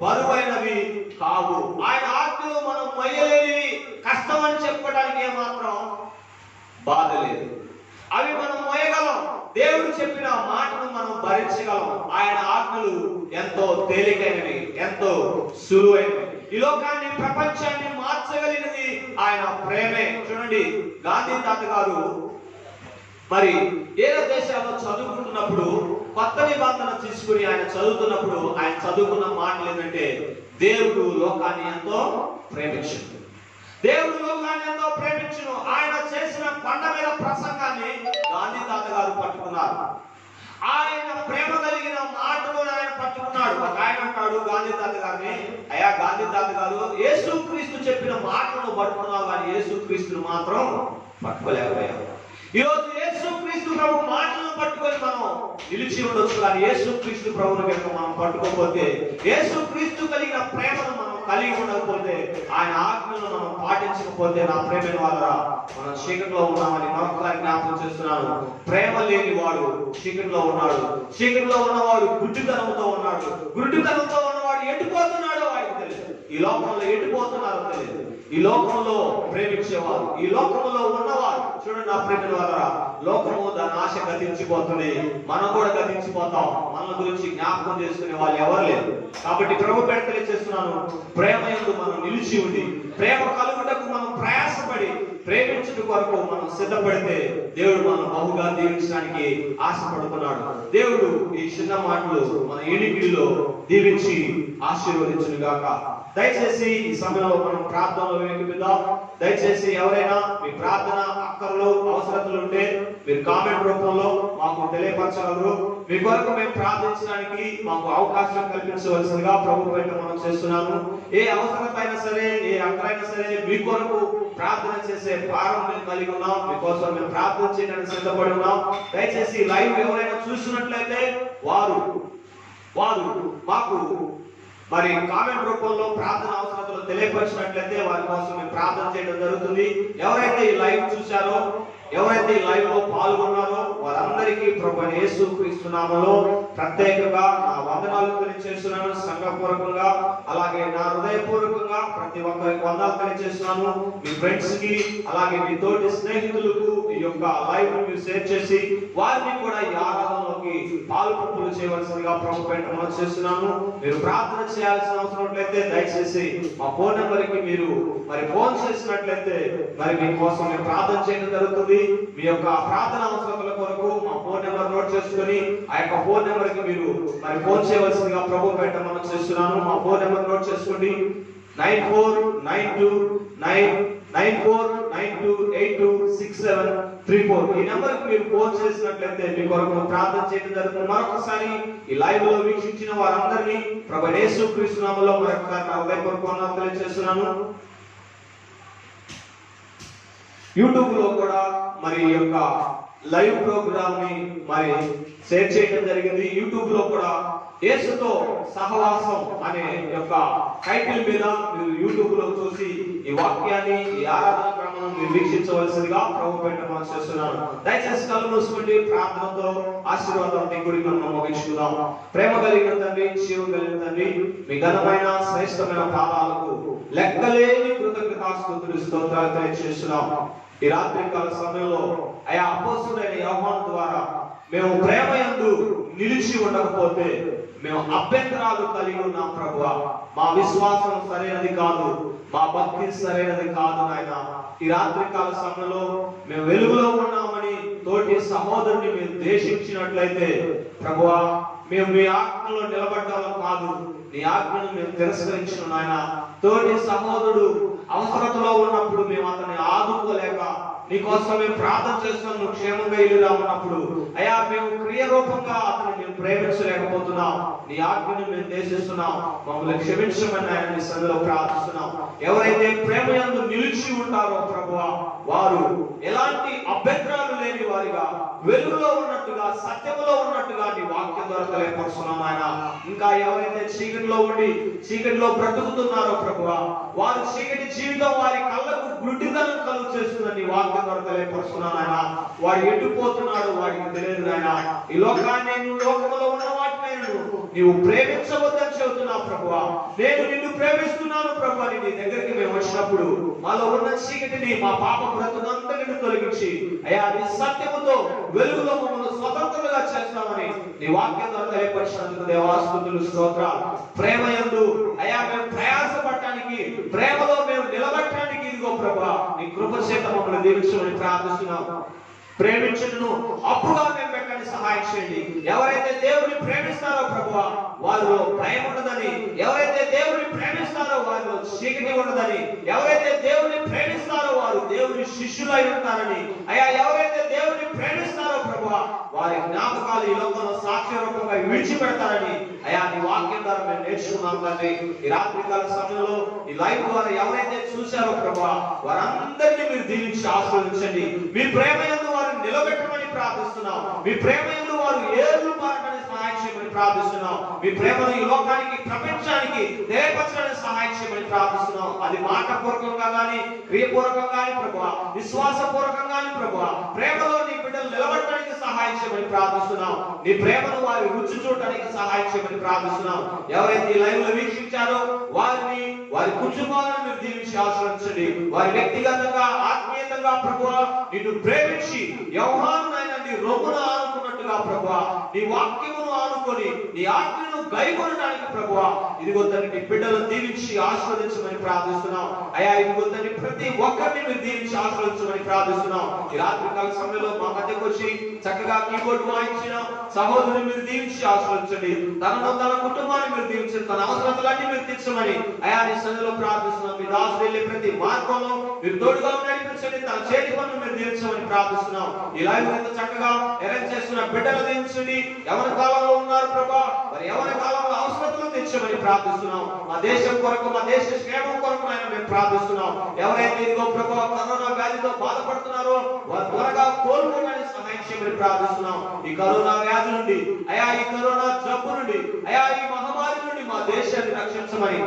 బరువైనవి కావు, ఆయన ఆజ్ఞలు మనం మొయ్యలేనివి, కష్టం అని చెప్పడానికి ఏమాత్రం బాధ లేదు. అవి మనం మోయగలం. దేవుడు చెప్పిన మాటను మనం భరించగలం. ఆయన ఆజ్ఞలు ఎంతో తేలికైనవి, ఎంతో సులువైనవి. ఈ లోకాన్ని, ప్రపంచాన్ని మార్చగలిగినది ఆయన ప్రేమే. చూడండి, గాంధీ తాత గారు మరి ఏదో దేశాల్లో చదువుకుంటున్నప్పుడు కొత్త నిబంధన తీసుకుని ఆయన చదువుతున్నప్పుడు ఆయన చదువుకున్న మాటలు ఏంటంటే, దేవుడు లోకాన్ని ఎంతో ప్రేమించును, దేవుడు లోకాన్ని ఎంతో ప్రేమించును. ఆయన చేసిన కొండ మీద ప్రసంగాన్ని గాంధీ తాత గారు పట్టుకున్నారు. ఆయన ప్రేమ కలిగిన మాటలు ఆయన పట్టుకున్నాడు. ఒక ఆయన అంటాడు గాంధీ తాత గారిని, అయ్యా గాంధీ తాత గారు, యేసుక్రీస్తు చెప్పిన మాటలను పట్టుకున్నావు కానీ యేసుక్రీస్తును మాత్రం పట్టుకోలేకపోయావు. ఈరోజు యేసుక్రీస్తు ప్రభు మాటలను పట్టుకొని మనం నిలిచి ఉండొచ్చు, కానీ యేసుక్రీస్తు ప్రభువును కనుక మనం పట్టుకోకపోతే, యేసుక్రీస్తు కలిగిన ప్రేమను మనం కలిగి ఉండకపోతే, ఆయన ఆజ్ఞలను మనం పాటించకపోతే, నా ప్రేమైన వాళ్ళరా మనం చీకటిలో ఉన్నామని మరొకసారి జ్ఞాపకం చేస్తున్నాను. ప్రేమ లేని వాడు చీకటిలో ఉన్నాడు. చీకటిలో ఉన్నవాడు గుడ్డితనంతో ఉన్నాడు. గుడ్డితనంతో ఉన్నవాడు ఎటుపోతున్నాడో వాడికి తెలియదు. ఈ లోకంలో ఎటుపోతున్నారో తెలియదు. ఈ లోకంలో ప్రేమించేవారు, ఈ లోకంలో ఉన్నవారు, చూడండి నా ప్రేమిన వాళ్ళరా, లోకము దాని ఆశ గతించిపోతుంది, మనం కూడా గతించిపోతాం. మన గురించి జ్ఞాపకం చేసుకునే వాళ్ళు ఎవరు లేరు. కాబట్టి ప్రభు పేట తెలియజేస్తున్నాను, ప్రేమ యందు మనం నిలిచి ఉండి, ప్రేమ కలుగుటకు మనం ప్రయాసపడి, ప్రేమించుట కొరకు మనం సిద్ధపడితే దేవుడు మనం బహుగా దీవించడానికి ఆశపడుతున్నాడు. దేవుడు ఈ చిన్న మాటలు మన ఎనికిడిలో దీవించి ఆశీర్వదించును గాక. దయచేసి ఈ సమయంలో మనం ప్రార్థనలో వెనుకబిద్దాం. దయచేసి ఎవరైనా మీ ప్రార్థన అక్కర్లు, అవసరతలు ఉంటే మీరు కామెంట్ రూపంలో మాకు తెలియపరచగలరు. మీ కొరకు మేము ప్రార్థించడానికి మాకు అవకాశం కల్పించవలసిందిగా ప్రభు పేట మనం చేస్తున్నాము. ఏ అవసరత అయినా సరే, ఏ అక్కరైనా సరే మీ కొరకు ప్రార్థన చేసే భారం మేము కలిగి ఉన్నాం. మీకోసం మేము ప్రార్థన చేయడానికి సిద్ధపడి ఉన్నాం. దయచేసి లైవ్ ఎవరైనా చూసినట్లయితే వారు మాకు మరి కామెంట్ రూపంలో ప్రార్థన అవసరతలు తెలియపరిచినట్లయితే వారి కోసం మేము ప్రార్థన చేయడం జరుగుతుంది. ఎవరైతే ఈ లైవ్ చూశారో, ఎవరైతే ఈ లైవ్ లో పాల్గొన్నారో వారందరికీ ప్రభువైన యేసుక్రీస్తు నామములో ప్రత్యేకంగా నా వందనాలు తెలియజేస్తున్నాను. సంఘపూర్వకంగా అలాగే నా హృదయపూర్వకంగా ప్రతి ఒక్కరికి వందనాలు తెలియజేస్తున్నాను. మీ ఫ్రెండ్స్ కి అలాగే మీ తోటి స్నేహితులకు ఈ యొక్క లైవ్ ని షేర్ చేసి వారిని కూడా ఈ ఆరాధనలోకి పాల్పంపులు చేయవలసిందిగా ప్రభు పేట మనం చేస్తున్నాను. మీరు ప్రార్థన చేయాల్సిన అవసరం ఉంటే దయచేసి మా ఫోన్ నెంబర్ కి మీరు మరి ఫోన్ చేసినట్లయితే మరి మీకోసం మేము ప్రార్థన చేయడం జరుగుతుంది. మీ యొక్క ప్రార్థన అవసరతల కొరకు మా ఫోన్ నెంబర్ నోట్ చేసుకొని ఆ యొక్క ఫోన్ నెంబర్ కి మీరు మరి ఫోన్ చేయవలసిందిగా ప్రభు పేట మనం చేస్తున్నాను. మా ఫోన్ నెంబర్ నోట్ చేసుకోండి, 9492826734. ఈ నెంబర్ కి మీరు ఫోన్ చేసినట్లయితే మీ కొరకు ప్రార్థన చేయడం జరుగుతుంది. మరొకసారి ఈ లైవ్ లో వీక్షించిన వారందరినీ ప్రభువైన యేసుక్రీస్తు నామములో మరొకసారి నా హృదయపూర్వక వందనాలు తెలియజేస్తున్నాను. యూట్యూబ్ లో కూడా మరి ఈ యొక్క లైవ్ ప్రోగ్రామ్ ని మరి షేర్ చేయడం జరిగింది. యూట్యూబ్ లో కూడా యేసుతో సహవాసం అనే యొక్క టైటిల్ మీద మీరు యూట్యూబ్ లో చూసి ఈ వాక్యాన్ని, ఈ ఆరాధన క్రమం మీరు వీక్షించవలసిందిగా ప్రభు పేరిట మనం చేస్తున్నాను. దయచేసి కళ్ళు మూసుకోండి. ప్రార్థనతో ఆశీర్వాదం మీ గుడికి మనం ముగించుకుందాం. ప్రేమ కలిగిన తండ్రి, జీవం కలిగిన తండ్రి, మీ ఘనమైన శ్రేష్టమైన పాదాలకు లెక్కలేని కృతజ్ఞతాస్తుతులు స్తోత్రాలు తెలియజేస్తున్నాం. ఈ రాత్రి కాల సమయంలో ఆయా అపోస్తుడైన యోహాను ద్వారా మేము ప్రేమ యందు నిలిచి ఉండకపోతే మేము అభ్యంతరాలు కలిగి ఉన్నాం ప్రభువా. మా విశ్వాసం సరైనది కాదు, మా భక్తి సరైనది కాదు నాయన. ఈ రాత్రి కాల సమయంలో మేము వెలుగులో ఉన్నామని తోటి సహోదరుని మేము ద్వేషించినట్లయితే ప్రభువా, మేము మీ ఆజ్ఞలో నిలబడ్డాము కాదు, నీ ఆజ్ఞను మేము తిరస్కరించిన నాయన. తోటి సహోదరుడు అవసరతలో ఉన్నప్పుడు మేము అతన్ని ఆదుకోలేక నీకోసం మేము ప్రార్థన చేస్తున్నాం, నువ్వు క్షేమంగా ఇల్లుగా ఉన్నప్పుడు అయ్యా మేము క్రియరూపంగా అతను మేము ప్రేమించలేకపోతున్నాం, నీ ఆజ్ఞను మేము దేశిస్తున్నాం, మమ్మల్ని క్షమించమని ఆయన నీ సన్నిధిలో ప్రార్థిస్తున్నాం. ఎవరైతే ప్రేమ యందు నిలిచి ఉంటారో ప్రభువా, వారు ఎలాంటి అభ్యంతరాలు లేని వారిగా వెలుగులో ఉన్నట్టుగా, సత్యములో ఉన్నట్టుగా నీ వాక్యం ద్వారా తెలియపరుస్తున్నాం ఆయన. ఇంకా ఎవరైతే చీకటిలో ఉండి చీకటిలో బ్రతుకుతున్నారో ప్రభువా, వారి చీకటి జీవితం వారి కళ్ళకు గుడ్డితనం కలుగు చేస్తుందని నీ వాక్యం ద్వారా తెలియపరుస్తున్నాను ఆయన. వాడు ఎటుపోతున్నాడు వాడికి తెలియదు ఆయన. ఈ లోకాన్ని, నువ్వు లోకంలో ఉన్న వాటిని నీవు ప్రేమించవద్దని చెబుతున్నావు ప్రభువా. నేను నిన్ను ప్రేమిస్తున్నాను ప్రభువా. నీ దగ్గరికి మేము వచ్చినప్పుడు మాలో ఉన్న చీకటిని, మా పాప బ్రతుకంతటిని తొలగించి అయ్యా నీ సత్యముతో వెలుగులో మమ్మల్ని స్వతంత్రులుగా చేస్తామని నీ వాక్యం ద్వారా తెలియపరిచినందుకు దేవాస్తుతులు స్తోత్రాలు. ప్రేమ యందు అయ్యా మేము ప్రయాసపడటానికి, ప్రేమలో మేము నిలబడటానికి ఇదిగో ప్రభువా నీ కృప చేత మమ్మల్ని దీవించమని ప్రార్థిస్తున్నాం. ప్రేమించును అప్పుగా మేము పెట్టండి, సహాయం చేయండి. ఎవరైతే దేవుని ప్రేమిస్తారో ప్రభువా వారిలో భయం ఉండదని, ఎవరైతే దేవుని ప్రేమిస్తారో వారిలో చీకటి ఉండదని, ఎవరైతే దేవుని ప్రేమిస్తారో వారు దేవుని శిష్యులై ఉంటారని, అయ్యా ఎవరైతే దేవుని ప్రేమిస్తారో ప్రభువా వారి జ్ఞాపకాలు ఈ లోకంలో సాక్ష్య రూపంగా విడిచిపెడతారని అయ్యా నీ వాక్యం ద్వారా మేము నేర్చుకున్నాం తండ్రి. ఈ రాత్రి కాల సమయంలో ఈ లైవ్ ద్వారా ఎవరైతే చూశారో ప్రభువా వారందరినీ మీరు దీవించి ఆశీర్వదించండి. మీ ప్రేమ యందు వారిని నిలబెట్టమని ప్రార్థిస్తున్నాం. మీ ప్రేమ యందు వారు ఏర్లు మారమని సహాయం చేయమని ప్రార్థిస్తున్నాం. మీ ప్రేమను ఈ లోకానికి, ప్రపంచానికి తెలియపరచడానికి సహాయం చేయమని ప్రార్థిస్తున్నాం. అది మాట పూర్వకంగా గాని, క్రియపూర్వకంగా గాని ప్రభువా, విశ్వాస పూర్వకంగా గాని ప్రభువా, ప్రేమలో నీ బిడ్డలు నిలబడటానికి సహాయం చేయమని ప్రార్థిస్తున్నాం. నీ ప్రేమను వారి రుచి చూడటానికి సహాయం చేయమని ప్రార్థిస్తున్నాం. ఎవరైతే ఈ లైవ్ లో వీక్షించారో వారిని, వారి కుటుంబాలను మీరు దీవించి ఆశీర్వదించండి. వారి వ్యక్తిగతంగా, ఆత్మీయంగా ప్రభువా నిన్ను ప్రేమించి యోహాను నాయన నీ రొమ్మున ఆనుకున్నట్టుగా ప్రభువా నీ వాక్యమును ఆనుకొని నీ ఆజ్ఞను గైకొనడానికి ప్రభువా ఇదిగో తండ్రి బిడ్డలను దీవించి ఆశీర్వదించమని ప్రార్థిస్తున్నాం. అయ్యా ఇదిగో తండ్రి ప్రతి ఒక్కరిని మీరు దీవించి ఆశీర్వదించమని ప్రార్థిస్తున్నాం. ఈ రాత్రి కాల సమయంలో మా మధ్యకు వచ్చి చక్కగా కీబోర్డ్ వాయించిన సహోదరుని మీరు దీవించి ఆశీర్వదించండి. తనను, తన కుటుంబాన్ని మీరు దీవించండి. తన అవసరాలన్నీ మీరు తీర్చమని అయ్యా నీ సన్నిధిలో ప్రార్థిస్తున్నాం. మీ దాసు వెళ్ళే ప్రతి మార్గంలో మీరు తోడుగా నడిపించండి. తన చేతి పనులు మీరు దీవించమని ప్రార్థిస్తున్నాం. ఈ లైవ్ ఎంత చక్కగా అరేంజ్ చేస్తున్న బిడ్డలు దీవించండి. ఎవరి కాలంలో ఉన్నారు ప్రభా మరి ఎవరి కాలంలో అవసరతలు తెచ్చమని ప్రార్థిస్తున్నాం. మా దేశం కొరకు, మా దేశ క్షేమం కొరకు ఆయన మేము ప్రార్థిస్తున్నాం. ఎవరైతే ఇదిగో ప్రభా కరోనా వ్యాధితో బాధపడుతున్నారో వారు త్వరగా కోలుకోవడానికి సహాయం చేయమని ప్రార్థిస్తున్నాం. ఈ కరోనా వ్యాధి నుండి అయా, ఈ కరోనా జబ్బు నుండి అయా, ఈ మహమ్మారి నుండి మా దేశాన్ని రక్షించమని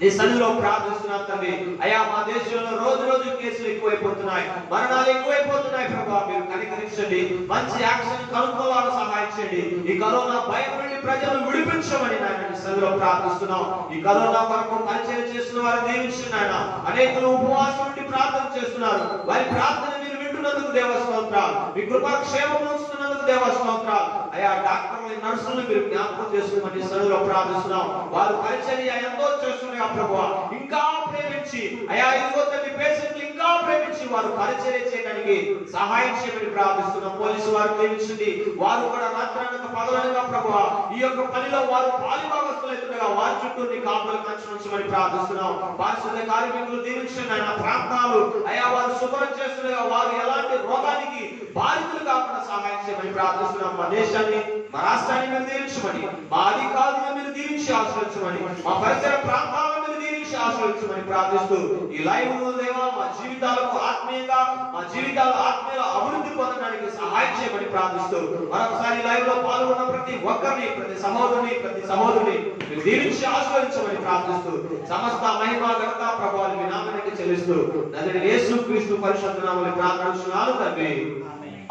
నీ సన్నిధిలో ప్రార్థిస్తున్నాం తండ్రి. అయ్యా మా దేశంలో రోజు రోజు కేసులు ఎక్కువైపోతున్నాయి, మరణాలు ఎక్కువైపోతున్నాయి ప్రభా మీరు కనికరించండి. మంచి యాక్షన్ కనుక్కోవాలని సహాయం చేయండి. ఈ కరోనా భయం నుండి ప్రజలు విడిపించమని నాయన నీ సన్నిధిలో ప్రార్థిస్తున్నాం. ఈ కరోనా కొరకు పరిచయం చేస్తున్న వారిని దీవించండి నాయన. అనేకులు ఉపవాసం నుండి ప్రార్థన చేస్తున్నారు. వారి ప్రార్థన మీరు వింటున్నందుకు దేవస్తోత్రాలు. మీ కృపా క్షేమం ఉంచుతున్నందుకు దేవస్తోత్రాలు. అయ్యా డాక్టర్లు, నర్సులను మీరు జ్ఞాపకం చేసుకోమని సన్నిధిలో ప్రార్థిస్తున్నాం. వారు పరిచర్య ఎంతో చేస్తున్నారు ప్రభువా. ఇంకా ప్రేమించి అయ్యా ఇదిగో తండ్రి పేషెంట్లు ఇంకా ప్రేమించి వారు పరిచర్య చేయడానికి సహాయం చేయమని ప్రార్థిస్తున్నాం. పోలీసు వారు ప్రేమించండి. వారు కూడా రాత్రనక పగలనగా ప్రభువా ఈ యొక్క పనిలో వారు పాలిభాగస్తులైతుండగా వారి చుట్టూ నీ కాపులు కంచి ఉంచమని ప్రార్థిస్తున్నాం. పారిశుద్ధ్య కార్మికులు దీవించండి ఆయన. ప్రాంతాలు అయ్యా వారు శుభ్రం చేస్తుండగా వారు ఎలాంటి రోగానికి బాధితులు కాకుండా సహాయం చేయమని ప్రార్థిస్తున్నాం. మా దేశాన్ని, మా రాష్ట్రాన్ని మీరు దీవించమని, మా అధికారులను మీరు దీవించి ఆశ్రయించమని, మా పరిసర ప్రాంతాలను మీరు దీవించి ఆశ్రయించమని ప్రార్థిస్తూ ఈ లైవ్ దేవా మా జీవితాలకు ఆత్మీయంగా, మా జీవితాలు ఆత్మీయ అభివృద్ధి పొందడానికి సహాయం చేయమని ప్రార్థిస్తూ మరొకసారి లైవ్ లో పాల్గొన్న ప్రతి ఒక్కరిని, ప్రతి సహోదరుని మీరు దీవించి ఆశీర్వదించమని ప్రార్థిస్తూ సమస్త మహిమ ఘనత ప్రభావాలు మీ నామానికి చెల్లిస్తూ నజరేయుడైన యేసుక్రీస్తు పరిశుద్ధ నామములో ప్రార్థిస్తున్నాను తండ్రి,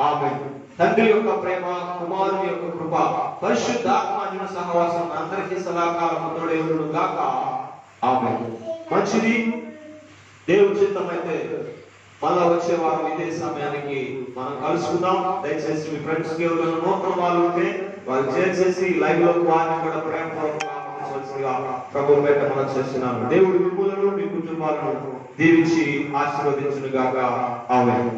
ఆమేన్. తండ్రి యొక్క ప్రేమ, కుమారుని యొక్క కృప, పరిశుద్ధాత్మ అన్యోన్య సహవాసం అందరికీ సదాకాలం తోడై ఉండును గాక. ఆమేన్. మంచిది. దేవుని చిత్తమైతే మళ్ళా వచ్చే వారం ఇదే సమయానికి మనం కలుసుకుందాం. దయచేసి మీ ఫ్రెండ్స్ కి ఎవరైనా నూతన వాళ్ళు ఉంటే వాళ్ళు చేసేసి లైవ్ లో వారిని కూడా ప్రేమపూర్వకంగా ప్రభు పేట మనం చేస్తున్నాము. దేవుడి మిమ్ములను మీ కుటుంబాలను దీవించి ఆశీర్వదించును గాక. ఆమేన్.